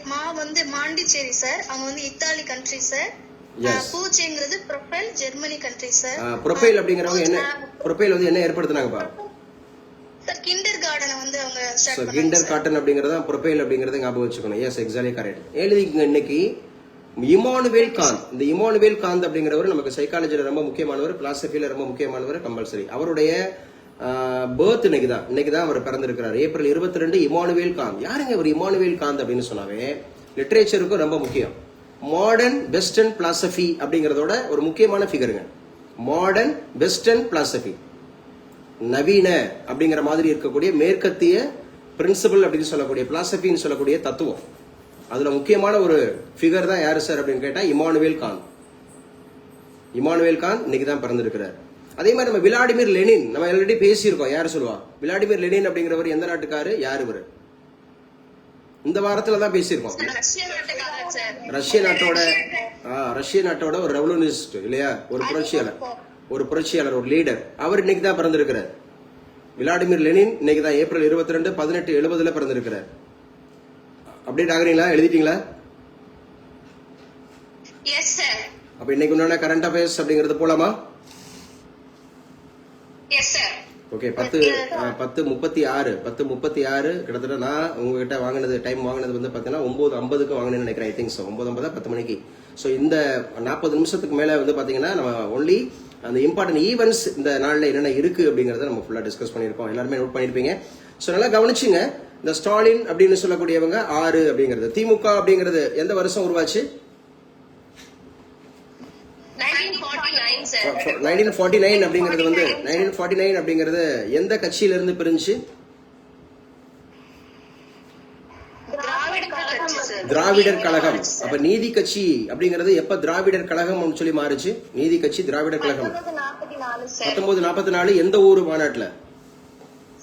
மா வந்து மாண்டிச்சேரி சார். அவங்க வந்து இத்தாலி கண்ட்ரி சார். பூச்சேங்கிறது Froebel Germany country sir. Froebel அப்படிங்கறவங்க என்ன ப்ரொஃபைல் வந்து என்ன ஏற்படுத்துனாங்கப்பா? சார் கிண்டர் கார்டன் வந்து அவங்க ஸ்டார்ட் பண்ணாங்க. கிண்டர் கார்டன் அப்படிங்கறத ப்ரொஃபைல் அப்படிங்கறத ஞாபகம் வச்சுக்கணும். Yes, exactly correct. எழுதிங்க. இன்னைக்கு இமானுவேல் காந்த். இந்த இமானுவேல் காந்த் அப்படிங்கிறவர் நமக்கு சைக்காலஜில ரொம்ப முக்கியமானவர், பிலாசபில ரொம்ப முக்கியமானவர், கம்பல்சரி. அவருடைய பர்த் இன்னைக்குதான் அவர் பிறந்திருக்கிறார். ஏப்ரல் 22. இமானுவேல் காந்த். யாருங்க இவர்? இமானுவேல் காந்த் அப்படின்னு சொன்னாவே லிட்டரேச்சருக்கும் ரொம்ப முக்கியம். மாடர்ன் வெஸ்டர்ன் பிலாசபி அப்படிங்கறதோட ஒரு முக்கியமான ஃபிகருங்க. மாடர்ன் வெஸ்டர்ன் பிலாசபி, நவீன அப்படிங்கிற மாதிரி இருக்கக்கூடிய மேற்கத்திய பிரின்சிபல் அப்படின்னு சொல்லக்கூடிய பிலாசபின்னு சொல்லக்கூடிய தத்துவம். அதுல முக்கியமான ஒரு ஃபிகர் தான் யாரு சார் அப்படின்னு கேட்டா இமானுவேல் காந்த். இமானுவேல் காந்த் இன்னைக்கு தான் பிறந்திருக்கிறார். அதே மாதிரி நம்ம விளாடிமிர் லெனின் நம்ம ஆல்ரெடி பேசியிருக்கோம். யாரு சொல்லுவா? விளாடிமிர் லெனின் அப்படிங்கிறவர் எந்த நாட்டுக்காரு? யாரு இவரு? இந்த வாரத்துல தான் பேசியிருக்கோம். ரஷ்ய நாட்டோட ஒரு ரெவல்யூனிஸ்ட் இல்லையா? ஒரு புரட்சியாளர், ஒரு லீடர். அவர் இன்னைக்கு தான் பிறந்திருக்கிறார். விளாடிமிர் லெனின் இன்னைக்கு தான் ஏப்ரல் 22, 1870 பிறந்திருக்கிறார். அப்டேட் ஆகுறீங்களா? எழுதிட்டீங்களா? அப்ப இன்னைக்கு உண்டான கரண்ட் அஃபேர்ஸ் அப்படிங்கறது போலாமா? ஓகே, 10:36 கிட்டத்தட்ட நான் உங்ககிட்ட வாங்கினது டைம் வாங்கினது வந்து பாத்தீங்கன்னா 9:50 வாங்கினேன்னு நினைக்கிறேன். ஐ திங்க் ஸோ 9:50 10 மணிக்கு. ஸோ இந்த 40 நிமிஷத்துக்கு மேல வந்து பாத்தீங்கன்னா நம்ம ஒன்லி அந்த இம்பார்ட்டன்ட் ஈவெண்ட்ஸ் இந்த நாள்ல என்னென்ன இருக்கு அப்படிங்கறத நம்ம ஃபுல்லா டிஸ்கஸ் பண்ணிருக்கோம். எல்லாருமே நோட் பண்ணிருப்பீங்க. ஸோ நல்லா கவனிச்சுங்க. இந்த ஸ்டாலின் அப்படின்னு சொல்லக்கூடியவங்க 6 அப்படிங்கிறது. திமுக அப்படிங்கிறது எந்த வருஷம் உருவாச்சு? 1949 அப்படிங்கிறது வந்து 1949 அப்படிங்கிறது எந்த கட்சியில இருந்து பிரிஞ்சு? திராவிடர் கழகம். அப்ப நீதி கட்சி அப்படிங்கிறது எப்ப திராவிடர் கழகம் சொல்லி மாறுச்சு? நீதி கட்சி திராவிடர் கழகம் 1944 எந்த ஊர் மாநாட்டுல?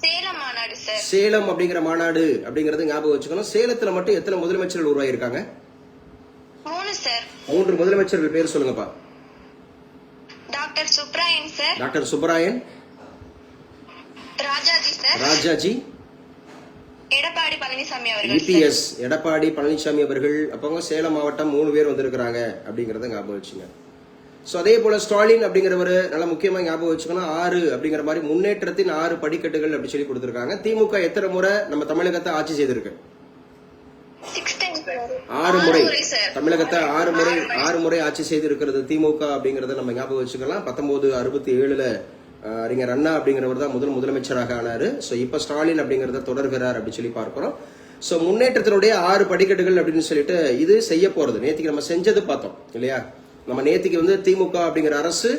சேலம் மாநாடு சார். சேலம் அப்படிங்கிற மாநாடு அப்படிங்கறது ஞாபகம் வச்சுக்கணும். சேலத்துல மட்டும் எத்தனை முதலமைச்சர்கள் உருவாயிருக்காங்க? 3 சார். 3 முதலமைச்சர்கள் பேர் சொல்லுங்கப்பா. Doctor Subrayan sir. Doctor Subbarayan, Rajaji sir. Rajaji, Edappadi Palaniswami அவர்கள். இபிஎஸ் எடப்பாடி பழனிசாமி அவர்கள். அப்போ சேலம் மாவட்டம் 3 பேர் வந்திருக்கிறாங்க அப்படிங்கறத ஞாபகம் வச்சுங்க. சோ அதே போல ஸ்டாலின் அப்படிங்கிறவர் நல்ல முக்கியமா ஞாபகம் வச்சுக்கணும். 6 அப்படிங்கிற மாதிரி முன்னேற்றத்தின் 6 படிக்கட்டுகள் அப்படி சொல்லி கொடுத்திருக்காங்க. திமுக எத்தனை முறை நம்ம தமிழகத்தை ஆட்சி செய்திருக்கு? 6 முறை. தமிழகத்தை 6 முறை ஆட்சி செய்திருக்கிறது திமுக அப்படிங்கறத நம்ம ஞாபகம் வச்சுக்கலாம். 1967ல அறிஞர் அண்ணா அப்படிங்கிறவர் தான் முதலமைச்சராக ஆனாரு. சோ இப்ப ஸ்டாலின் அப்படிங்கறத தொடர்கிறார் அப்படி சொல்லி பார்க்கிறோம். சோ முன்னேற்றத்தினுடைய 6 படிக்கட்டுகள் அப்படின்னு சொல்லிட்டு இது செய்ய போறது. நேற்றுக்கு நம்ம செஞ்சது பார்த்தோம் இல்லையா? நம்ம நேற்றுக்கு வந்து திமுக அப்படிங்கிற அரசு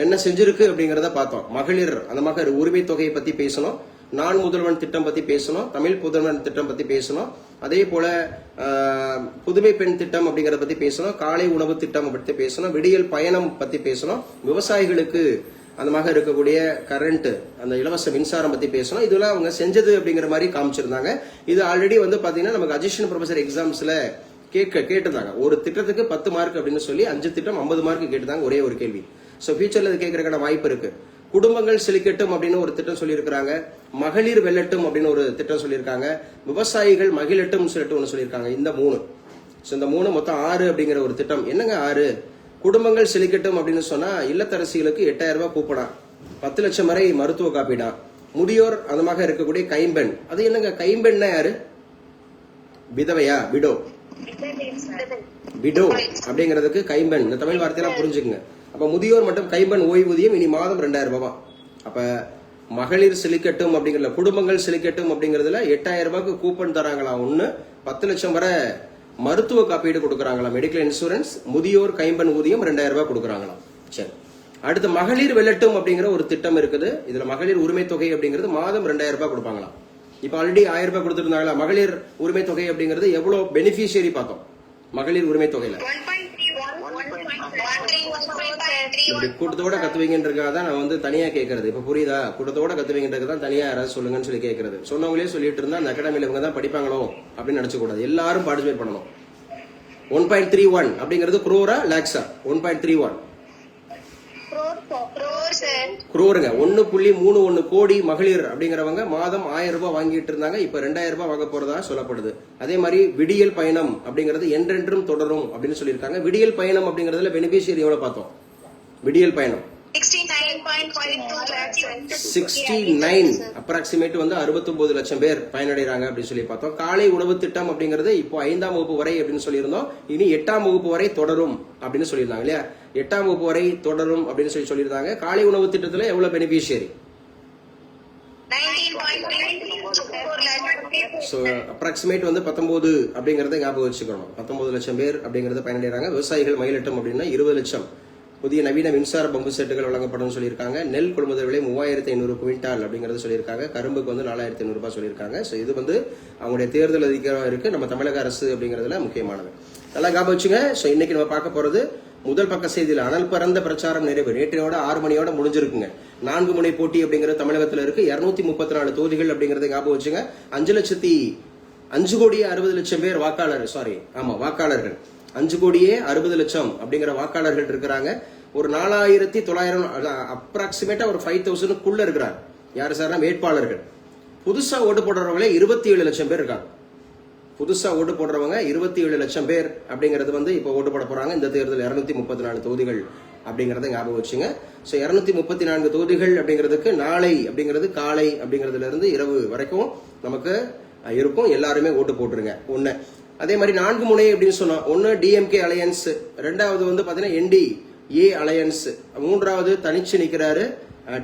என்ன செஞ்சிருக்கு அப்படிங்கறத பார்த்தோம். மகளிர் அந்த மகளிர் உரிமை தொகையை பத்தி பேசணும், நான் முதல்வன் திட்டம் பத்தி பேசணும், தமிழ் புதல்வன் திட்டம் பத்தி பேசணும், அதே போல புதுமை பெண் திட்டம் அப்படிங்கறத பத்தி பேசணும், காலை உணவு திட்டம் பத்தி பேசணும், விடியல் பயணம் பத்தி பேசணும், விவசாயிகளுக்கு அந்த மாதிரி இருக்கக்கூடிய கரண்ட் அந்த இலவச மின்சாரம் பத்தி பேசணும். இதெல்லாம் அவங்க செஞ்சது அப்படிங்கிற மாதிரி காமிச்சிருந்தாங்க. இது ஆல்ரெடி வந்து பாத்தீங்கன்னா நமக்கு அசிஸ்டன்ட் ப்ரொஃபசர் எக்ஸாம்ஸ்ல கேட்டுதாங்க. ஒரு திட்டத்துக்கு 10 மார்க் அப்படின்னு சொல்லி 5 திட்டம் 50 மார்க் கேட்டுதாங்க. ஒரே ஒரு கேள்வி. சோ ஃபியூச்சர்ல இது கேட்கறதுக்கான வாய்ப்பு இருக்கு. குடும்பங்கள் செழிக்கட்டும் அப்படின்னு ஒரு திட்டம் சொல்லியிருக்காங்க. மகளிர் வெல்லட்டும் அப்படின்னு ஒரு திட்டம் சொல்லியிருக்காங்க. விவசாயிகள் மகிழட்டும் சொல்லிட்டு ஒன்னு சொல்லியிருக்காங்க. இந்த 3. சோ இந்த 3 மொத்தம் 6 அப்படிங்கிற ஒரு திட்டம். என்னங்க 6? குடும்பங்கள் செழிக்கட்டும் அப்படின்னு சொன்னா இல்லத்தரசிகளுக்கு 8000 ரூபாய் கூப்பனா, 10 லட்சம் வரை மருத்துவ காப்பீடா, முதியோர் அந்த மாதிரி இருக்கக்கூடிய கைம்பெண். அது என்னங்க கைம்பெண்ணா யாரு? விதவையா? விடோ. விடோ அப்படிங்கிறதுக்கு கைம்பெண். இந்த தமிழ் வார்த்தையெல்லாம் புரிஞ்சுக்குங்க. அப்ப முதியோர் மற்றும் கைம்பெண் ஓய்வூதியம் இனி மாதம் 2000 ரூபாய். அப்ப மகளிர் செழிக்கட்டும் அப்படிங்கிற குடும்பங்கள் செழிக்கட்டும் அப்படிங்கறதுல 8000 ரூபாய்க்கு கூப்பன் தராங்களாம். 10 லட்சம் வரை மருத்துவ காப்பீடு கொடுக்கறாங்களாம், மெடிக்கல் இன்சூரன்ஸ். முதியோர் கைம்பெண் ஊதியம் 2000 ரூபாய் கொடுக்கறாங்களாம். சரி, அடுத்து மகளிர் வெல்லட்டும் அப்படிங்கிற ஒரு திட்டம் இருக்குது. இதுல மகளிர் உரிமை தொகை அப்படிங்கிறது மாதம் 2000 ரூபாய் கொடுப்பாங்களாம். இப்ப ஆல்ரெடி 1000 ரூபாய் கொடுத்திருந்தாங்களா? மகளிர் உரிமை தொகை அப்படிங்கிறது எவ்வளவு பெனிஃபிஷியரி பார்த்தோம். மகளிர் உரிமை தொகையில கூட்டத்தோட கத்துவீங்கன்றதுக்காக நான் வந்து தனியா கேட்கறது. இப்ப புரியுதா? கூட்டத்தோட கத்துவீங்கன்றதுக்கு தான் தனியா யாராவது சொல்லுங்கன்னு சொல்லி கேட்கறது. சொன்னவங்களே சொல்லிட்டு இருந்தா அந்த அகாடமியில இவங்க தான் படிப்பாங்களோ அப்படின்னு நினைச்ச கூடாது. எல்லாரும் பார்ட்டிசிபேட் பண்ணணும். 1.31 அப்படிங்கிறது குரோரா லாக்ஸா? 1.31 குரோருங்க. 1.31 கோடி மகளிர் அப்படிங்கிறவங்க மாதம் 1000 ரூபாய் வாங்கிட்டு இருந்தாங்க. இப்ப 2000 ரூபாய் வாங்க போறதா சொல்லப்படுது. அதே மாதிரி விடியல் பயணம் அப்படிங்கிறது என்றென்றும் தொடரும் அப்படின்னு சொல்லியிருக்காங்க. விடியல் பயணம் அப்படிங்கறதுல பெனிஃபிஷியரி எவ்வளவு பார்த்தோம்? விடியல் பயணம் 69 அப்ராக்சிமேட் வந்து 69 லட்சம் பேர் பயனடைறாங்க அப்படின்னு சொல்லி பார்த்தோம். காலை உணவு திட்டம் அப்படிங்கிறது இப்போ 5ஆம் வகுப்பு வரை அப்படின்னு சொல்லியிருந்தோம். இனி 8ஆம் வகுப்பு வரை தொடரும் அப்படின்னு சொல்லியிருந்தாங்க இல்லையா? 8ஆம் வகுப்பு வரை தொடரும் அப்படின்னு சொல்லியிருந்தாங்க. காலை உணவு திட்டத்துல எவ்வளவு பெனிஃபிஷியரி? அப்ராக்சிமேட் வந்து 19 அப்படிங்கறத ஞாபகம் வச்சுக்கணும். 19 லட்சம் பேர் அப்படிங்கறத பயனடைறாங்க. விவசாயிகள் மயிலட்டம் அப்படின்னா 20 லட்சம். புதிய நவீன மின்சார பம்பு செட்டுகள் வழங்கப்படும் சொல்லியிருக்காங்க. நெல் கொள்முதல் விலை 3500 குவிண்டால் அப்படிங்கறது சொல்லியிருக்காங்க. கரும்புக்கு வந்து 4500 ரூபாய் சொல்லியிருக்காங்க. சோ இது வந்து அவங்களுடைய தேர்தல் அதிகாரம் இருக்கு. நம்ம தமிழக அரசு அப்படிங்கறதுல முக்கியமானது. நல்லா ஞாபகம் வச்சுங்க. சோ இன்னைக்கு நம்ம பார்க்க போறது முதல் பக்க செய்தியில் அனல் பறந்த பிரச்சாரம் நிறைவு. நேற்றையோட 6 மணியோட முடிஞ்சிருக்குங்க. 4 முனை போட்டி அப்படிங்கிறது தமிழகத்துல இருக்கு. 234 தொகுதிகள் அப்படிங்கறத ஞாபகம் வச்சுங்க. 5 கோடியே 60 லட்சம் பேர் வாக்காளர். வாக்காளர்கள் 5 கோடியே 60 லட்சம் அப்படிங்கிற வாக்காளர்கள் இருக்கிறாங்க. ஒரு 4900 அப்ராக்சிமேட்டா ஒரு 5000க்குள்ள இருக்கிறாங்க. யாரு சார்? வேட்பாளர்கள். புதுசா ஓட்டு போடுறவங்களே 27 லட்சம் பேர் இருக்காங்க. புதுசா ஓட்டு போடுறவங்க 27 லட்சம் பேர் அப்படிங்கறது வந்து இப்ப ஓட்டு போட போறாங்க. இந்த தேர்தல் 234 தொகுதிகள் அப்படிங்கறத ஞாபகம் வச்சுங்க. சோ 234 தொகுதிகள் அப்படிங்கிறதுக்கு நாளை அப்படிங்கிறது காலை அப்படிங்கறதுல இருந்து இரவு வரைக்கும் நமக்கு இருக்கும். எல்லாருமே ஓட்டு போட்டுருங்க. ஒண்ணு. அதே மாதிரி 4 முனை அப்படின்னு சொன்னா, ஒன்னு டிஎம்கே அலையன்ஸ், 2வது வந்து பாத்தீங்கன்னா என்டிஏ அலையன்ஸ், 3வது தனிச்சு நிக்கிறாரு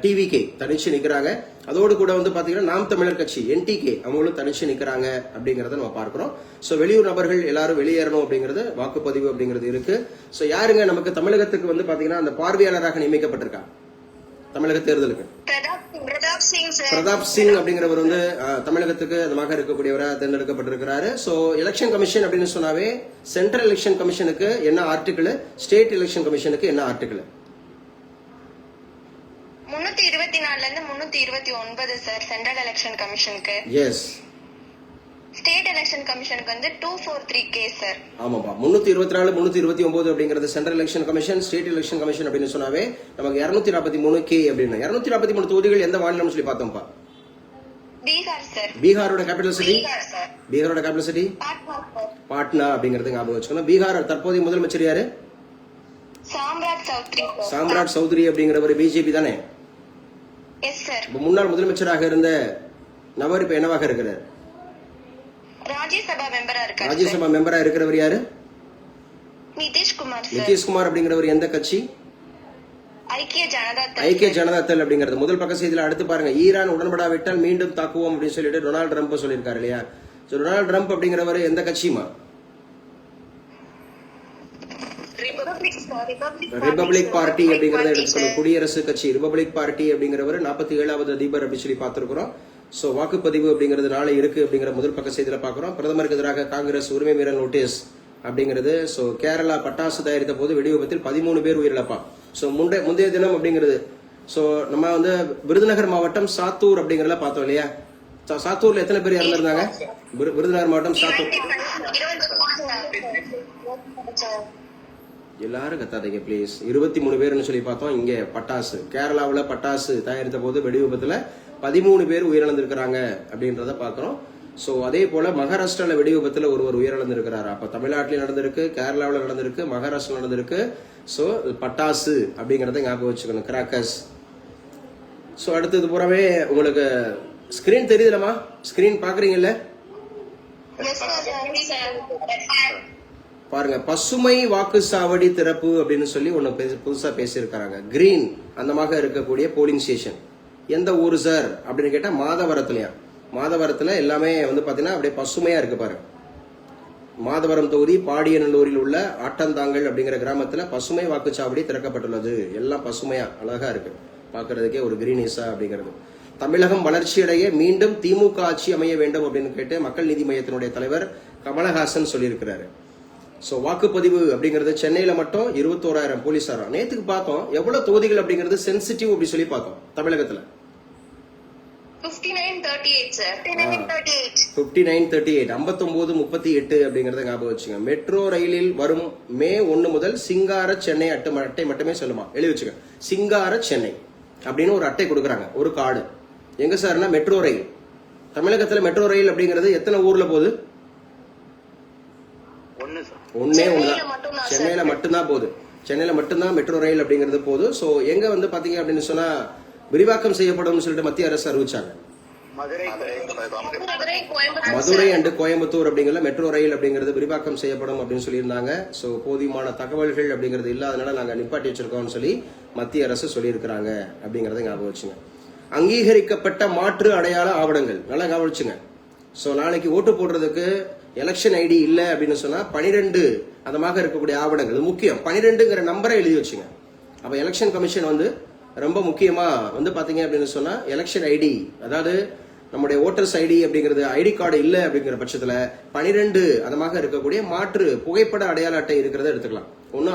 டிவிகே தனிச்சு நிக்கிறாங்க. அதோடு கூட வந்து பாத்தீங்கன்னா நாம் தமிழர் கட்சி என்டிகே அவங்களும் தனிச்சு நிக்கிறாங்க அப்படிங்கறத நம்ம பார்க்கிறோம். சோ வெளியூர் நபர்கள் எல்லாரும் வெளியேறணும் அப்படிங்கறது வாக்குப்பதிவு அப்படிங்கிறது இருக்கு. சோ யாருங்க நமக்கு தமிழகத்துக்கு வந்து பாத்தீங்கன்னா அந்த பார்வையாளராக நியமிக்கப்பட்டிருக்காங்க தமிழக தேர்தலுக்கு? பிரதாப் சிங் சார். பிரதாப் சிங் அப்படிங்கிறவர் வந்து தமிழகத்துக்கு அதமாக இருக்கக்கூடியவராக தேர்ந்தெடுக்கப்பட்டிருக்கிறாரு. சோ எலெக்ஷன் கமிஷன் அப்படின்னு சொன்னாவே சென்ட்ரல் எலெக்ஷன் கமிஷனுக்கு என்ன ஆர்டிகிள், ஸ்டேட் எலெக்ஷன் கமிஷனுக்கு என்ன ஆர்டிகிள்? 324ல இருந்து 329 சார் சென்ட்ரல் எலெக்ஷன் கமிஷனுக்கு. எஸ். ஸ்டேட் எலெக்ஷன் கமிஷனுக்கு வந்து 243 கேஸ் சார். ஆமாப்பா, 324 329 அப்படிங்கிறது central election commission. State election commission அப்படின்னு சொன்னாவே நமக்கு 243 கே அப்படின்னு. 243 தொகுதிகள் எந்த மாநிலம்னு சொல்லி பார்த்தோம்ப்பா? பீகார் சார். பீகாரோட கேபிட்டல் சிட்டி? பீகார் சார். பீகாரோட capital city Patna sir. Patna அப்படிங்கறது ஞாபகம் வச்சுக்கணும். பீகார் தற்போதைய முதலமைச்சர் யாரு? சாம்ராட் சௌத்ரி சார். சாம்ராட் சௌத்ரி அப்படிங்கிறவர் பிஜேபி தானே? Yes sir. முன்னாள் முதலமைச்சராக இருந்த நபர் இப்ப என்னவாக இருக்கிறார்? ராஜ்யசபா மெம்பரா இருக்காரு. ராஜ்யசபா மெம்பரா இருக்கிறவர் யாரு? நிதிஷ்குமார் சார். நிதிஷ்குமார் அப்படிங்கிறவர் எந்த கட்சி? ஐக்கிய ஜனதா தள். ஐக்கிய ஜனதா தள் அப்படிங்கிறது முதல் பக்க செய்தியில அடுத்து பாருங்க. ஈரான் உடன்படாவிட்டால் மீண்டும் தாக்குவோம் அப்படின்னு சொல்லிட்டு டொனால்டு ட்ரம்ப் சொல்லியிருக்காரு இல்லையா? டொனால்டு ட்ரம்ப் அப்படிங்கிறவர் எந்த கட்சிமா? ரிபப்ளிக் பார்ட்டி அப்படிங்கறத எடுத்துக்கணும். குடியரசு கட்சி ரிபப்ளிக் பார்ட்டி அப்படிங்கிறவர் 47வது அதிபர் அப்படின்னு சொல்லி பார்த்திருக்கிறோம். சோ வாக்குப்பதிவு அப்படிங்கிறது நாளை இருக்கு அப்படிங்கிற முதல் பக்க செய்தியில பாக்குறோம். பிரதமருக்கு எதிராக காங்கிரஸ் உரிமை மீறல் நோட்டீஸ் அப்படிங்கிறது. சோ கேரளா பட்டாசு தயாரித்த போது வெடி விபத்தில் 13 பேர் உயிரிழப்பா. சோ முந்தைய தினம் அப்படிங்கிறது. சோ நம்ம வந்து விருதுநகர் மாவட்டம் சாத்தூர் அப்படிங்கறத பார்த்தோம் இல்லையா? சாத்தூர்ல எத்தனை பேர் இறந்திருந்தாங்க? விருதுநகர் மாவட்டம் சாத்தூர். எல்லாரும் கத்தாதீங்க பிளீஸ். 23 பேர்னு சொல்லி பார்த்தோம். இங்க பட்டாசு கேரளாவில் பட்டாசு தயாரித்த போது வெடி விபத்துல 13 பேர் உயிரிழந்திருக்கிறாங்க அப்படின்றத பாக்குறோம். சோ அதே போல மகாராஷ்டிரால வெடி விபத்துல ஒருவர் உயிரிழந்திருக்கிறார். அப்ப தமிழ்நாட்டிலும் நடந்திருக்கு, கேரளாவில் நடந்திருக்கு, மகாராஷ்டிரா நடந்திருக்கு. சோ பட்டாசு அப்படிங்கறத ஞாபகம் வச்சுக்கணும். கிராக்கர்ஸ். சோ அடுத்தது பூராவே உங்களுக்கு ஸ்கிரீன் தெரியுதுலமா? ஸ்கிரீன் பாக்குறீங்கல்ல? பாருங்க, பசுமை வாக்குச்சாவடி திறப்பு அப்படின்னு சொல்லி ஒன்னு புதுசா பேசியிருக்காங்க. கிரீன் அந்தமாக இருக்கக்கூடிய போலிங் ஸ்டேஷன் எந்த ஊரு சார் அப்படின்னு கேட்டா மாதவரத்துலயா? மாதவரத்துல எல்லாமே வந்து பாத்தீங்கன்னா அப்படியே பசுமையா இருக்கு பாருங்க. மாதவரம் தொகுதி பாடியநல்லூரில் உள்ள ஆட்டந்தாங்கல் அப்படிங்கிற கிராமத்துல பசுமை வாக்குச்சாவடி திறக்கப்பட்டுள்ளது. எல்லாம் பசுமையா அழகா இருக்கு, பாக்குறதுக்கே ஒரு கிரீனிஸா அப்படிங்கிறது. தமிழகம் வளர்ச்சியடைய மீண்டும் திமுக ஆட்சி அமைய வேண்டும் அப்படின்னு கேட்டு மக்கள் நீதி மையத்தினுடைய தலைவர் கமலஹாசன் சொல்லியிருக்கிறாரு. சோ வாக்குப்பதிவு அப்படிங்கிறது சென்னையில மட்டும் 21,000 போலீசாரா. நேத்துக்கு பார்த்தோம் எவ்வளவு தொகுதிகள் அப்படிங்கிறது சென்சிட்டிவ் அப்படி சொல்லி பார்த்தோம். தமிழகத்துல 5938 சார். 5938 5938 அப்படிங்கறத ஞாபகம் வச்சுங்க. மெட்ரோ ரயிலில் வரும் மே 1 முதல் சிங்கார சென்னை அட்டை மட்டுமே சொல்லுமா, எழுதி வச்சுக்க. சிங்கார சென்னை அப்படின்னு ஒரு அட்டை கொடுக்கறாங்க, ஒரு கார்டு. எங்க சார்னா மெட்ரோ ரயில். தமிழகத்துல மெட்ரோ ரயில் அப்படிங்கிறது எத்தனை ஊர்ல போகுது? ஒன்னே ஒண்ணுதான், சென்னையில மட்டும்தான் போகுது. சென்னையில மட்டும்தான் மெட்ரோ ரயில் அப்படிங்கிறது போகுது. சோ எங்க வந்து பாத்தீங்க அப்படின்னு சொன்னா விரிவாக்கம் செய்யப்படும் சொல்லிட்டு மத்திய அரசு அறிவிச்சாங்க. மதுரை அண்ட் கோயம்புத்தூர் அப்படிங்கிற மெட்ரோ ரயில் அப்படிங்கிறது விரிவாக்கம் செய்யப்படும் அப்படின்னு சொல்லியிருந்தாங்க. சோ போதுமான தகவல்கள் அப்படிங்கிறது இல்லாதனால நாங்க நிப்பாட்டி வச்சிருக்கோம்னு சொல்லி மத்திய அரசு சொல்லியிருக்கிறாங்க அப்படிங்கறத ஞாபகம் வச்சுங்க. அங்கீகரிக்கப்பட்ட மாற்று அடையாள ஆவணங்கள் நல்லா ஞாபகம் வச்சுங்க. சோ நாளைக்கு ஓட்டு போடுறதுக்கு எலெக்ஷன் ஐடி இல்ல அப்படின்னு சொன்னா 12 அதமாக இருக்கக்கூடிய ஆவணங்கள் முக்கியம். 12ங்கிற நம்பரை எழுதி வச்சுங்க. அப்ப எலெக்ஷன் கமிஷன் வந்து ரொம்ப முக்கியமா வந்து பாத்தீங்க அப்படின்னு சொன்னா எலெக்ஷன் ஐடி, அதாவது நம்முடைய ஓட்டர்ஸ் ஐடி அப்படிங்கிறது ஐடி கார்டு இல்ல அப்படிங்கிற பட்சத்துல 12 அதமாக இருக்கக்கூடிய மாற்று புகைப்பட அடையாள அட்டை இருக்கிறத எடுத்துக்கலாம். ஒன்னு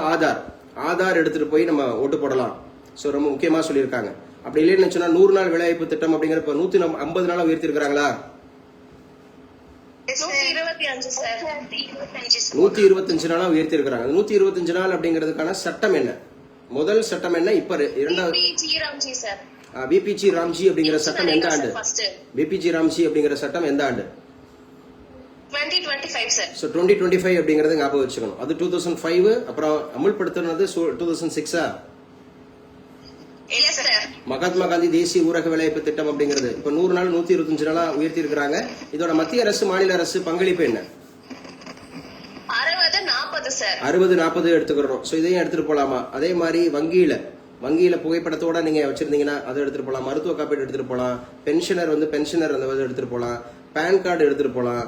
ஆதார் எடுத்துட்டு போய் நம்ம ஓட்டு போடலாம். சோ ரொம்ப முக்கியமா சொல்லியிருக்காங்க. அப்படி இல்லைன்னு சொன்னா 100 நாள் வேலைவாய்ப்பு திட்டம் அப்படிங்கிற 150 நாளா உயர்த்தி இருக்காங்களா? 125 நாளா உயர்த்தி இருக்காங்க. 125 நாள் அப்படிங்கிறதுக்கான சட்டம் என்ன? முதல் சட்டம் என்ன? இப்ப இரண்டாவது பிபிஜி ராம்ஜி அப்படிங்கிற சட்டம் எந்த ஆண்டு? பிபிஜி ராம்ஜி அப்படிங்கிற சட்டம் எந்த ஆண்டு? 2025 அப்படிங்கறது ஞாபகம் வச்சுக்கணும். அது 2005. அப்புறம் அமல்படுத்தினது 2006. மகாத்மா காந்தி தேசிய ஊரக வேலைவாய்ப்பு திட்டம் அப்படிங்கிறது இப்ப 100 நாள் 125 நாளா உயர்த்தி இருக்கிறாங்க. இதோட மத்திய அரசு மாநில அரசு பங்களிப்பு என்ன? 60-40 எடுத்துக்கிறோம். சோ இதையும் எடுத்துட்டு போலாமா? அதே மாதிரி வங்கியில புகைப்படத்தோட நீங்க வச்சிருந்தீங்கன்னா அதை எடுத்துட்டு போலாம். மருத்துவ காப்பீடு எடுத்துட்டு போலாம். பென்ஷனர் அந்த எடுத்துட்டு போலாம். பேன் கார்டு எடுத்துட்டு போலாம்.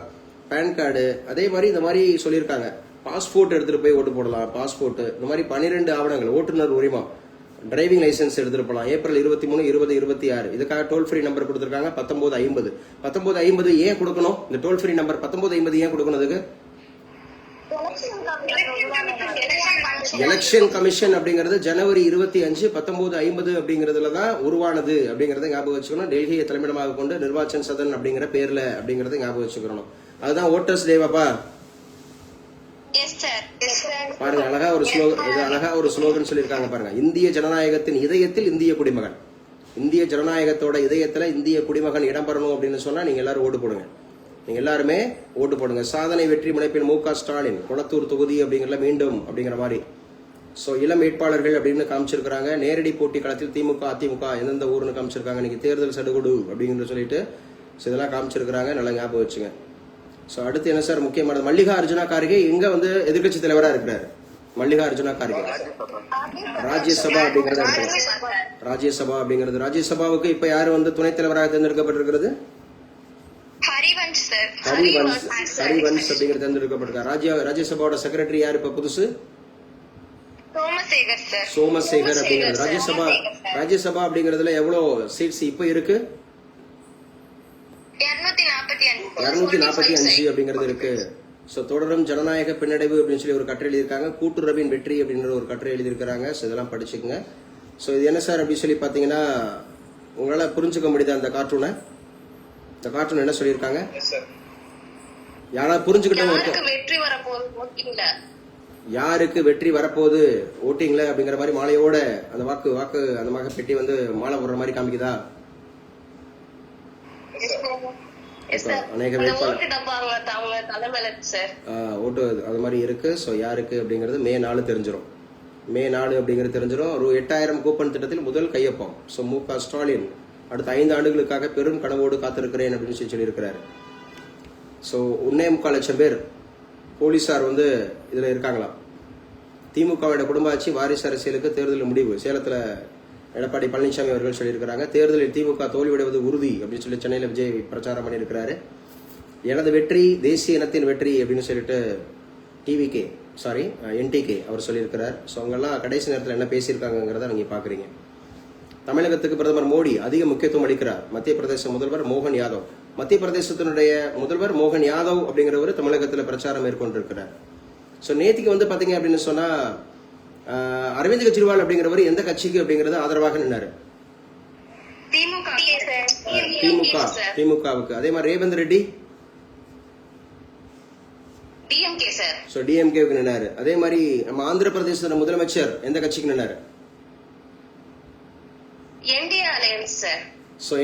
பேன் கார்டு அதே மாதிரி இந்த மாதிரி சொல்லியிருக்காங்க. பாஸ்போர்ட் எடுத்துட்டு போய் ஓட்டு போடலாம். பாஸ்போர்ட் இந்த மாதிரி 12 ஆவணங்கள். ஓட்டுநர் உரிமம் டிரைவிங் லைசன்ஸ் எடுத்துட்டு போகலாம். ஏப்ரல் 23, 20, 26 இதுக்காக டோல் ஃப்ரீ நம்பர் கொடுத்துருக்காங்க 1950. 1950 ஏன் கொடுக்கணும்? இந்த டோல் ஃப்ரீ நம்பர் 1950 ஏன் கொடுக்கணும்? அதுக்கு எலெக்ஷன் கமிஷன் அப்படிங்கிறது ஜனவரி 25, 1950 அப்படிங்கிறதுல தான் உருவானது அப்படிங்கறத ஞாபகம் வச்சுக்கணும். டெல்லியை தலைமையிடமாக கொண்டு நிர்வாச்சன் சதன் அப்படிங்கிற பேர்ல அப்படிங்கறத ஞாபகம் வச்சுக்கணும். அதுதான் ஓட்டர்ஸ் டேவாப்பா. பாருங்க அழகா ஒரு ஸ்லோகன் சொல்லியிருக்காங்க பாருங்க. இந்திய ஜனநாயகத்தின் இதயத்தில் இந்திய குடிமகன். இந்திய ஜனநாயகத்தோட இதயத்துல இந்திய குடிமகன் இடம்பெறணும் அப்படின்னு சொன்னா நீங்க எல்லாரும் ஓட்டு போடுங்க. நீங்க எல்லாருமே ஓட்டு போடுங்க. சாதனை வெற்றி முனைப்பின் மு.க. ஸ்டாலின் குளத்தூர் தொகுதி அப்படிங்கறத மீண்டும் அப்படிங்கிற மாதிரி. சோ இளம் வேட்பாளர்கள் அப்படின்னு காமிச்சிருக்காங்க. நேரடி போட்டி களத்தில் திமுக அதிமுக எந்தெந்த ஊர்னு காமிச்சிருக்காங்க. நீங்க தேர்தல் சடுகுடு அப்படிங்கிற சொல்லிட்டு இதெல்லாம் காமிச்சிருக்காங்க. நல்லா ஞாபகம் வச்சுங்க. சோ அடுத்து என்ன சார் முக்கியமானது? மல்லிகா அர்ஜுனா கார்கே எங்க வந்து எதிர்கட்சி தலைவரா இருக்கிறாரு. மல்லிகா அர்ஜுனா கார்கே ராஜ்யசபா அப்படிங்கறது ராஜ்யசபா அப்படிங்கிறது. ராஜ்யசபாவுக்கு இப்ப யாரு வந்து துணைத் தலைவராக தேர்ந்தெடுக்கப்பட்டிருக்கிறது? ஹரிவன்ஷ் சார். ஹரிவன்ஷ் அப்படிங்கிறது தேர்ந்தெடுக்கப்பட்டிருக்காரு. ராஜ்யசபாவோட செக்ரட்டரி யாரு இப்ப புதுசு? சோமசேகர் சார். சோமசேகர் அப்படிங்கிறது. ராஜ்யசபா அப்படிங்கறதுல எவ்வளவு சீட்ஸ் இப்ப இருக்கு? 245 அப்படிங்கிறது இருக்கு. சோ தொடரும் ஜனநாயக பின்னடைவு அப்படின்னு சொல்லி ஒரு கட்டுரை எழுதியிருக்காங்க. கூட்டுறவின் வெற்றி அப்படின்ற ஒரு கட்டுரை எழுதியிருக்காங்க. சோ இதெல்லாம் படிச்சுக்கோங்க. சோ இது என்ன சார் அப்படின்னு சொல்லி பாத்தீங்கன்னா உங்களால புரிஞ்சுக்க முடியுதா அந்த கார்ட்டூனை? இந்த கார்ட்டூன் என்ன சொல்லியிருக்காங்க? யாராவது புரிஞ்சுக்கிட்டவங்க வெற்றி வரப்போகுது யாருக்கு வெற்றி வரப்போகுது ஓட்டிங்ல அப்படிங்கிற மாதிரி மாலையோட அந்த வாக்கு அந்த மாதிரி பெட்டி வந்து மாலை போடுற மாதிரி காமிக்குதா? அநேக ஓட்டு அது மாதிரி இருக்கு. சோ யாருக்கு அப்படிங்கிறது மே 4 தெரிஞ்சிடும். மே 4 அப்படிங்கிறது தெரிஞ்சிடும். 8000 கூப்பன் திட்டத்தில் முதல் கையொப்பம். சோ மு.க. ஸ்டாலின் அடுத்த 5 ஆண்டுகளுக்காக பெரும் கனவோடு காத்திருக்கிறேன் அப்படின்னு சொல்லியிருக்கிறாரு. சோ 1.25 லட்சம் பேர் போலீசார் வந்து இதுல இருக்காங்களாம். திமுகவோட குடும்ப ஆட்சி வாரிசு அரசியலுக்கு தேர்தல் முடிவு. சேலத்துல எடப்பாடி பழனிசாமி அவர்கள் சொல்லியிருக்கிறாங்க. தேர்தலில் திமுக தோல்வியடைவது உறுதி அப்படின்னு சொல்லி சென்னையில விஜய் பிரச்சாரம் பண்ணியிருக்கிறாரு. எனது வெற்றி தேசிய இனத்தின் வெற்றி அப்படின்னு சொல்லிட்டு என்டிகே அவர் சொல்லியிருக்கிறார். ஸோ அவங்கெல்லாம் கடைசி நேரத்தில் என்ன பேசியிருக்காங்கிறத நீங்க பாக்குறீங்க. தமிழகத்துக்கு பிரதமர் மோடி அதிக முக்கியத்துவம் அளிக்கிறார். மத்திய பிரதேச முதல்வர் மோகன் யாதவ். மத்திய பிரதேசத்தினுடைய முதல்வர் மோகன் யாதவ் அப்படிங்கிறவர் தமிழகத்தில் பிரச்சாரம் மேற்கொண்டிருக்கிறார். ஸோ நேத்திக்கு வந்து பாத்தீங்க அப்படின்னு சொன்னா அரவிந்த் கெஜ்ரிவால் அப்படிங்கிறவர் எந்த கட்சிக்கு அப்படிங்கறது ஆதரவாக நின்னாரு? திமுகவுக்கு. அதே மாதிரி ரேவந்த் ரெட்டி டிஎம்கேவுக்கு நின்னாரு. அதே மாதிரி நம்ம ஆந்திர பிரதேச முதலமைச்சர் எந்த கட்சிக்கு நின்னாரு?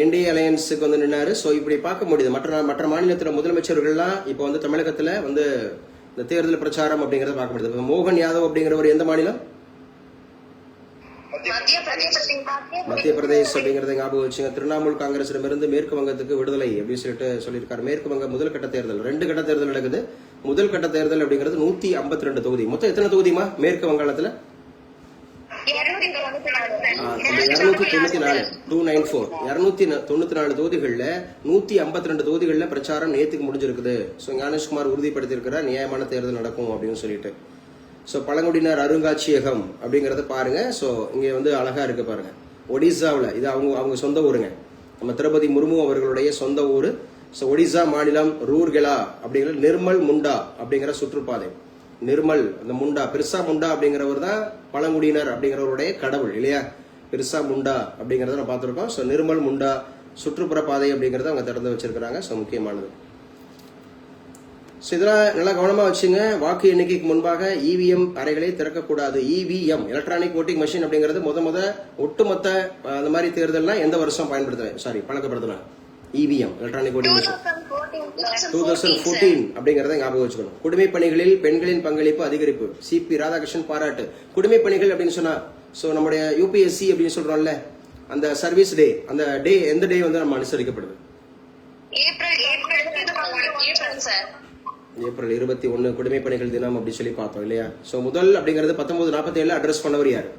என்டிஏ அலையன்ஸுக்கு வந்து நின்னாரு. சோ இப்படி பார்க்க முடியுது. மற்ற மாநிலத்துல முதலமைச்சர்கள்லாம் இப்ப வந்து தமிழகத்துல வந்து இந்த தேர்தல் பிரச்சாரம் அப்படிங்கறத பார்க்க முடியுது. மோகன் யாதவ் அப்படிங்கிறவர் எந்த மாநிலம்? மத்திய பிரதேஷ் அப்படிங்கறத ஞாபகம் வச்சுங்க. திரிணாமுல் காங்கிரசிடமிருந்து மேற்கு வங்கத்துக்கு விடுதலை அப்படின்னு சொல்லிட்டு சொல்லியிருக்காரு. மேற்கு வங்க முதல் கட்ட தேர்தல் 2 கட்ட தேர்தல் நடக்குது. முதல் கட்ட தேர்தல் அப்படிங்கிறது 152 தொகுதி. மொத்தம் எத்தனை தொகுதிமா மேற்கு வங்காளத்துல? 294 தொகுதிகள்ல 152 தொகுதிகள்ல பிரச்சாரம் நேத்துக்கு முடிஞ்சிருக்குது. சோ ஞானேஷ்குமார் உறுதிப்படுத்தியிருக்கிறார் நியாயமான தேர்தல் நடக்கும் அப்படின்னு சொல்லிட்டு. சோ பழங்குடியினர் அருங்காட்சியகம் அப்படிங்கறத பாருங்க. சோ இங்க வந்து அழகா இருக்கு பாருங்க. ஒடிசாவில் இது அவங்க சொந்த ஊருங்க. நம்ம திரௌபதி முர்மு அவர்களுடைய சொந்த ஊரு. சோ ஒடிசா மாநிலம் ரூர்கெலா அப்படிங்கிற நிர்மல் முண்டா அப்படிங்கிற சுற்றுப்பாதை. நிர்மல் அந்த முண்டா பிர்சா முண்டா அப்படிங்கிறவர் தான் பழங்குடியினர் அப்படிங்கிறவருடைய கடவுள் இல்லையா? பிர்சா முண்டா அப்படிங்கறத நம்ம பார்த்திருக்கோம். சோ நிர்மல் முண்டா சுற்றுப்புற பாதை அப்படிங்கறத அவங்க திறந்து வச்சிருக்காங்க. சோ முக்கியமானது. இதெல்லாம் நல்லா கவனமா வச்சுங்க. வாக்கு எண்ணிக்கைக்கு முன்பாக இவிஎம் அறைகளை திறக்கக்கூடாது. இவிஎம் எலக்ட்ரானிக் ஓட்டிங் மெஷின் அப்படிங்கிறது ஒட்டுமொத்த அந்த மாதிரி தேர்தல்லாம் எந்த வருஷம் பழக்கப்படுத்தினாங்க? இவிஎம் எலக்ட்ரானிக் ஓட்டிங் மெஷின் 2014 அப்படிங்கறத ஞாபகம் வச்சுக்கணும். குடிமை பணிகளில் பெண்களின் பங்களிப்பு அதிகரிப்பு. சிபி ராதாகிருஷ்ணன் பாராட்டு. குடிமை பணிகள் அப்படின்னு சொன்னா நம்முடைய யூபிஎஸ்சி அப்படின்னு சொல்றோம்ல அந்த சர்வீஸ் டே, அந்த டே எந்த டே வந்து நம்ம அனுசரிக்கப்படுது? ஏப்ரல் 21 குடிமை பணிகள் தினம் அப்படி சொல்லி பார்த்தோம் இல்லையா? சோ முதல் அப்படிங்கறது 1947 அட்ரஸ் பண்ணவர் யாரு?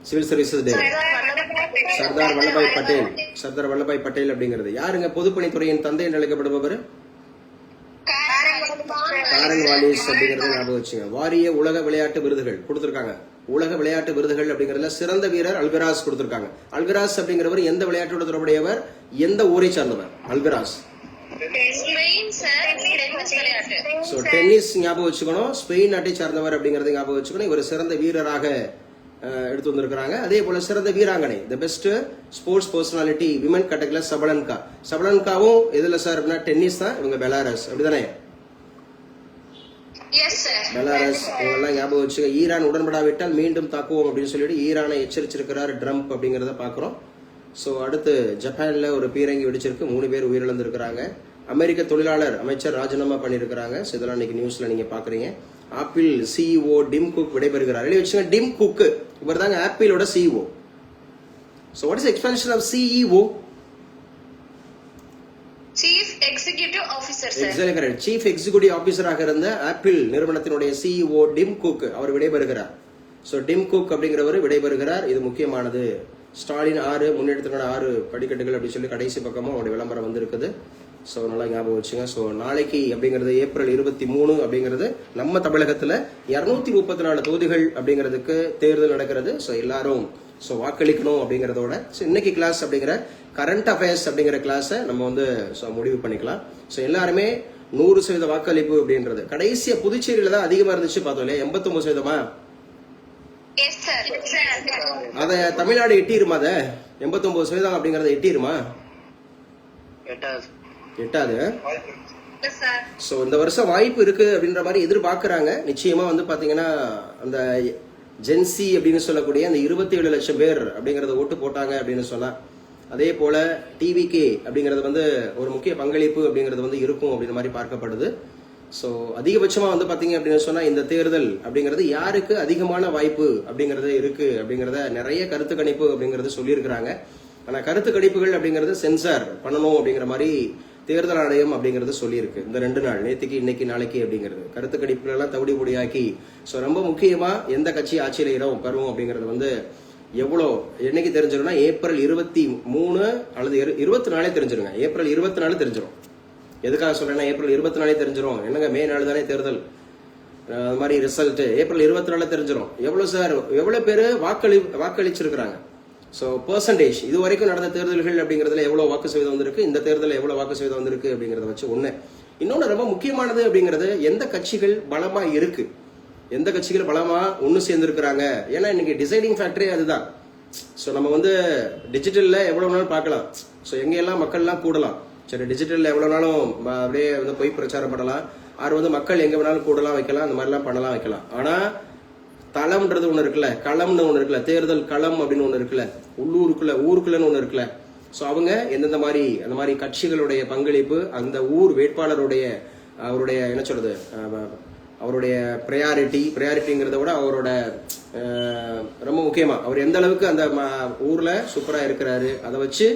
சிவில் சர்வீசஸ் டே சர்தார் வல்லபாய் பட்டேல் அப்படிங்கிறது யாருங்க? பொதுப்பணித்துறையின் தந்தை என்று அழைக்கப்படுபவர் காரன் வாலிஸ் அப்படிங்கறத ஞாபகம் வச்சுங்க. வாரிய உலக விளையாட்டு விருதுகள் கொடுத்திருக்காங்க. உலக விளையாட்டு விருதுகள் அப்படிங்கறதுல சிறந்த வீரர் அல்விராஸ் கொடுத்திருக்காங்க. அல்விராஸ் அப்படிங்கிறவர் எந்த விளையாட்டோட தொடர்புடையவர், எந்த ஊரை சார்ந்தவர்? அல்விராஸ் ஸ்பெயின் சார், டென்னிஸ் விளையாட்டு. சோ டென்னிஸ் ஞாபகம் வச்சுக்கணும், ஸ்பெயின் நாட்டை சார்ந்தவர் அப்படிங்கறத ஞாபகம் வச்சுக்கணும். இவர் சிறந்த வீரராக எடுத்து வந்திருக்கிறாங்க. அதே போல சிறந்த வீராங்கனை, the best sports personality women கேட்டகரியில சபலன்கா. சபலன்காவும் எதுல சார் அப்படின்னா டென்னிஸ் தான். இவங்க பெலாரஸ், அப்படிதானே? Yes sir. பெலாரஸ் இவங்கெல்லாம் ஞாபகம் வச்சுக்க. ஈரான் உடன்படாவிட்டால் மீண்டும் தாக்குவோம் அப்படின்னு சொல்லிட்டு ஈரானை எச்சரிச்சிருக்கிறார் ட்ரம்ப் அப்படிங்கறத பாக்குறோம். சோ அடுத்து ஜப்பான்ல ஒரு பீரங்கி வெடிச்சிருக்கு, 3 பேர் உயிரிழந்திருக்கிறாங்க. அமெரிக்க தொழிலாளர் அமைச்சர் ராஜினாமா பண்ணிருக்கிறாங்க. சோ இதெல்லாம் இன்னைக்கு நியூஸ்ல நீங்க பாக்குறீங்க. ஆப்பிள் சிஇஓ டிம் குக் விடைபெறுகிறார். எழுதி வச்சுங்க, டிம் குக். இவர் தாங்க ஆப்பிளோட CEO. So what is expansion of CEO? Chief executive officer sir. Exactly correct. Chief executive ஆபீசராக இருந்த ஆப்பிள் நிறுவனத்தினுடைய சிஇஓ டிம் குக் அவர் விடைபெறுகிறார். சோ டிம் குக் அப்படிங்கிறவர் விடைபெறுகிறார். இது முக்கியமானது. ஸ்டாலின் 6 முன்னெடுத்துக்கான 6 படிக்கட்டுகள் அப்படின்னு சொல்லி கடைசி பக்கமும் அவருடைய விளம்பரம் வந்திருக்குது. சோ நல்லா ஞாபகம் வச்சுங்க. சோ நாளைக்கு அப்படிங்கிறது ஏப்ரல் 23 அப்படிங்கிறது நம்ம தமிழகத்துல 234 தொகுதிகள் அப்படிங்கிறதுக்கு தேர்தல் நடக்கிறது. சோ எல்லாரும் வாக்களிக்கணும் அப்படிங்கறதோட இன்னைக்கு கிளாஸ் அப்படிங்கிற கரண்ட் அஃபேர்ஸ் அப்படிங்கிற கிளாஸை நம்ம வந்து முடிவு பண்ணிக்கலாம். சோ எல்லாருமே 100% வாக்களிப்பு அப்படின்றது கடைசியா புதுச்சேரியில தான் அதிகமா இருந்துச்சு பார்த்தோம் இல்லையா? 89%. Yes sir. அத தமிழ்நாடு எட்டிருமா? அத 89% அப்படிங்கறத எட்டிருமா? எட்டாது. சோ இந்த வருஷம் வாய்ப்பு இருக்கு அப்படின்ற மாதிரி எதிர்பார்க்கறாங்க. நிச்சயமா வந்து பாத்தீங்கன்னா அந்த ஜென்சி அப்படின்னு சொல்லக்கூடிய அந்த 27 லட்சம் பேர் அப்படிங்கறத ஓட்டு போட்டாங்க அப்படின்னு சொன்னா, அதே போல டிவிகே அப்படிங்கறது வந்து ஒரு முக்கிய பங்களிப்பு அப்படிங்கறது வந்து இருக்கும் அப்படின்ற மாதிரி பார்க்கப்படுது. சோ அதிகபட்சமா வந்து பாத்தீங்க அப்படின்னு சொன்னா இந்த தேர்தல் அப்படிங்கிறது யாருக்கு அதிகமான வாய்ப்பு அப்படிங்கறது இருக்கு அப்படிங்கறத நிறைய கருத்து கணிப்பு அப்படிங்கறது சொல்லியிருக்கிறாங்க. ஆனா கருத்து கணிப்புகள் அப்படிங்கறது சென்சார் பண்ணணும் அப்படிங்கிற மாதிரி தேர்தல் ஆணையம் அப்படிங்கறது சொல்லியிருக்கு. இந்த 2 நாள், நேற்றுக்கு இன்னைக்கு நாளைக்கு அப்படிங்கிறது கருத்து கணிப்புகள் எல்லாம் தவிடி பொடியாக்கி ரொம்ப முக்கியமா எந்த கட்சி ஆட்சியில இடம் பெறும் அப்படிங்கறது வந்து எவ்வளவு என்னைக்கு தெரிஞ்சிரும்னா ஏப்ரல் 23 அல்லது 24 தெரிஞ்சிருங்க. ஏப்ரல் 24 தெரிஞ்சிடும். எதுக்காக சொல்றேன்னா ஏப்ரல் 24 தெரிஞ்சிடும். என்னங்க மே நாள் தானே தேர்தல், அது மாதிரி ரிசல்ட் ஏப்ரல் 24 தெரிஞ்சிடும். எவ்வளவு சார், எவ்வளவு பேரு வாக்களிச்சிருக்கிறாங்க. சோ பெர்சன்டேஜ் இது வரைக்கும் நடந்த தேர்தல்கள் அப்படிங்கறதுல எவ்வளவு வாக்கு சதவீதம் வந்திருக்கு, இந்த தேர்தலில் எவ்வளவு வாக்கு சதவீதம் வந்திருக்கு அப்படிங்கறத வச்சு ஒண்ணு. இன்னொன்னு ரொம்ப முக்கியமானது அப்படிங்கிறது எந்த கட்சிகள் பலமா இருக்கு, எந்த கட்சிகள் பலமா ஒண்ணு சேர்ந்து இருக்கிறாங்க. ஏன்னா இன்னைக்கு டிசைடிங் ஃபேக்டரே அதுதான். சோ நம்ம வந்து டிஜிட்டல்ல எவ்வளவு நாளும் பார்க்கலாம். சோ எங்க எல்லாம் மக்கள் எல்லாம் கூடலாம். சரி, டிஜிட்டல்ல எவ்வளவு நாளும் அப்படியே வந்து போய் பிரச்சாரம் பண்ணலாம். ஆறு வந்து மக்கள் எங்க வேணாலும் கூடலாம் வைக்கலாம், அந்த மாதிரி எல்லாம் பண்ணலாம் வைக்கலாம். ஆனா தளம்ன்றது ஒண்ணு இருக்குல்ல, களம்னு ஒண்ணு இருக்குல்ல, தேர்தல் களம் அப்படின்னு ஒண்ணு இருக்குல்ல, ஊருக்குள்ளன்னு ஒண்ணு இருக்குல்ல. சோ அவங்க எந்தெந்த மாதிரி அந்த மாதிரி கட்சிகளுடைய பங்களிப்பு, அந்த ஊர் வேட்பாளருடைய அவருடைய என்ன சொல்றது அவருடைய ப்ரையாரிட்டிங்கிறத விட அவரோட ரொம்ப முக்கியமா அவர் எந்த அளவுக்கு அந்த ஊர்ல சூப்பரா இருக்கிறாரு அதை வச்சு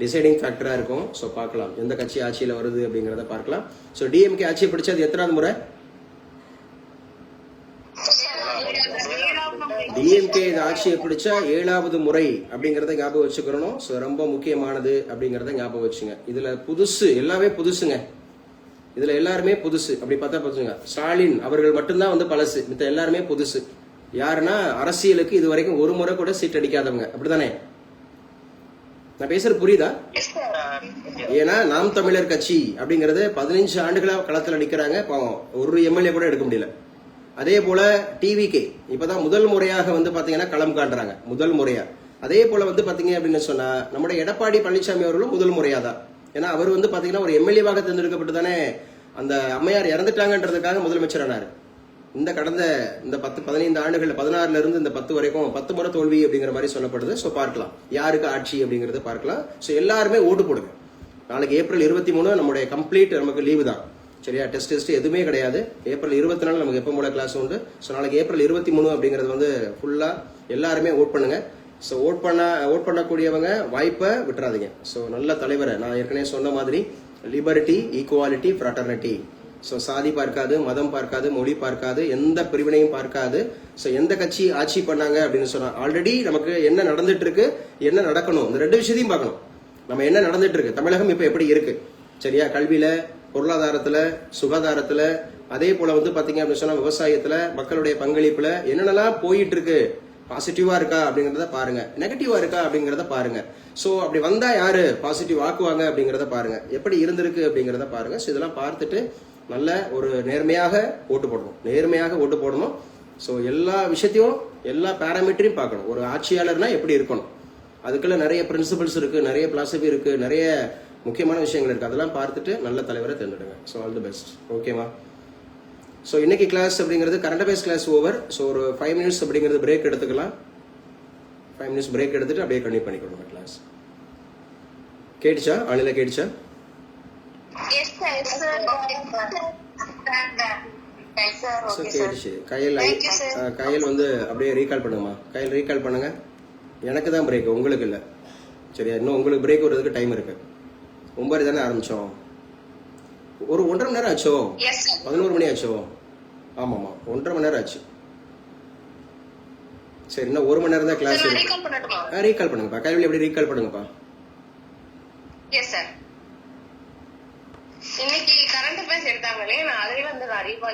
டிசைடிங் ஃபேக்டரா இருக்கும். சோ பார்க்கலாம் எந்த கட்சி ஆட்சியில வருது அப்படிங்கறத பார்க்கலாம். சோ டிஎம்கே ஆட்சியை பிடிச்சது எத்தனாவது முறை? டிஎம்கே ஆட்சியை பிடிச்சா 7வது முறை அப்படிங்கறத ஞாபகம் வச்சுக்கணும். சோ ரொம்ப முக்கியமானது அப்படிங்கறத ஞாபகம் வச்சுங்க. இதுல புதுசு எல்லாமே புதுசுங்க. இதுல எல்லாருமே புதுசு. அப்படி பார்த்தா புதுசுங்க. ஸ்டாலின் அவர்கள் மட்டும்தான் வந்து பழசு, மித்த எல்லாருமே புதுசு. யாருன்னா அரசியலுக்கு இது வரைக்கும் ஒரு முறை கூட சீட் அடிக்காதவங்க. அப்படித்தானே? நான் பேசுறது புரியுதா? ஏன்னா நாம் தமிழர் கட்சி அப்படிங்கறது 15 ஆண்டுகளா களத்தில் அடிக்கிறாங்க. பாவம் ஒரு எம்எல்ஏ கூட எடுக்க முடியல. அதே போல டிவிகே இப்பதான் முதல் முறையாக வந்து பாத்தீங்கன்னா களம் காட்டுறாங்க, முதல் முறையா. அதே போல வந்து பாத்தீங்க அப்படின்னு சொன்னா நம்முடைய எடப்பாடி பழனிசாமி அவர்களும் முதல் முறையா தான். ஏன்னா அவர் வந்து பாத்தீங்கன்னா ஒரு எம்எல்ஏவாக தேர்ந்தெடுக்கப்பட்டு தானே அந்த அம்மையார் இறந்துட்டாங்கன்றதுக்காக முதலமைச்சர் ஆனாரு. இந்த கடந்த இந்த 10-15 ஆண்டுகள் 16ல இருந்து இந்த 10 வரைக்கும் 10 முறை தோல்வி அப்படிங்கிற மாதிரி சொல்லப்படுது. சோ பார்க்கலாம் யாருக்கு ஆட்சி அப்படிங்கறத பார்க்கலாம். சோ எல்லாருமே ஓட்டு போடுங்க. நாளைக்கு ஏப்ரல் 23 நம்முடைய கம்ப்ளீட் நமக்கு லீவு தான். சரியா? டெஸ்ட் எதுவுமே கிடையாது. ஏப்ரல் 24 நமக்கு எப்போ போல கிளாஸ் உண்டு. ஸோ நாளைக்கு ஏப்ரல் 23 அப்படிங்கிறது வந்து ஃபுல்லா எல்லாருமே ஓட் பண்ணுங்க. ஸோ ஓட் பண்ணக்கூடியவங்க வாய்ப்பை விட்டுறாதீங்க. ஸோ நல்ல தலைவரை நான் ஏற்கனவே சொன்ன மாதிரி லிபர்ட்டி, ஈக்குவாலிட்டி, ஃப்ராட்டர்னிட்டி. ஸோ சாதி பார்க்காது, மதம் பார்க்காது, மொழி பார்க்காது, எந்த பிரிவினையும் பார்க்காது. ஸோ எந்த கட்சி ஆட்சி பண்ணாங்க அப்படின்னு சொன்னா ஆல்ரெடி நமக்கு என்ன நடந்துட்டு இருக்கு, என்ன நடக்கணும், இந்த 2 விஷயத்தையும் பார்க்கணும். நம்ம என்ன நடந்துட்டு இருக்கு, தமிழகம் இப்ப எப்படி இருக்கு, சரியா? கல்வியில, பொருளாதாரத்துல, சுகாதாரத்துல, அதே போல வந்து பாத்தீங்க அப்படின்னு சொன்னா விவசாயத்துல மக்களுடைய பங்களிப்புல என்னென்னலாம் போயிட்டு இருக்கு, பாசிட்டிவா இருக்கா அப்படிங்கறத பாருங்க, நெகட்டிவா இருக்கா அப்படிங்கறத பாருங்க. சோ அப்படி வந்தா யாரு பாசிட்டிவ் ஆக்குவாங்க அப்படிங்கறத பாருங்க, எப்படி இருந்திருக்கு அப்படிங்கறத பாருங்க. சோ இதெல்லாம் பார்த்துட்டு நல்ல ஒரு நேர்மையாக ஓட்டு போடணும். சோ எல்லா விஷயத்தையும் எல்லா பேராமீட்டரையும் பார்க்கணும். ஒரு ஆட்சியாளர்னா எப்படி இருக்கணும், அதுக்குள்ள நிறைய பிரின்சிபல்ஸ் இருக்கு, நிறைய பிலாசபி இருக்கு, நிறைய முக்கியமான விஷயங்கள் இருக்கு. அதெல்லாம் பார்த்துட்டு நல்ல தலைவரை தேர்ந்தெடுங்க. So all the best. ஓகேவா? ஸோ இன்னைக்கு கிளாஸ் அப்படிங்கிறது current affairs class over. So ஒரு 5 minutes அப்படிங்கிறது பிரேக் எடுத்துக்கலாம். 5 minutes பிரேக் எடுத்துட்டு அப்படியே கண்டினியூ பண்ணிக்கணும் கிளாஸ். கேட்டுச்சா? ஆளில கேட்டுச்சா? கேட்டுச்சு. கையில் வந்து அப்படியே ரீகால் பண்ணுங்கம்மா. கையில் ரீகால் பண்ணுங்க. எனக்கு தான் பிரேக், உங்களுக்கு இல்லை. சரியா? இன்னும் உங்களுக்கு பிரேக் வர்றதுக்கு டைம் இருக்கு. 9 தானே ஆரம்பிச்சோம். ஒரு 1.5 மணி நேரம் ஆச்சோ? 11 மணி ஆச்சோ? ஆமாமா, 1.5 மணி நேரம் ஆச்சு. சரி, இன்னும் 1 மணி நேரம் தான் கிளாஸ். ரீகால் பண்ணுங்கப்பா. கையில் எப்படி ரீகால் பண்ணுங்கப்பா. இன்னைக்கு கரண்ட் அஃபேர்ஸ் எடுத்தாங்களே, நான் அதுல வந்து நான் ரீவாய்ஸ்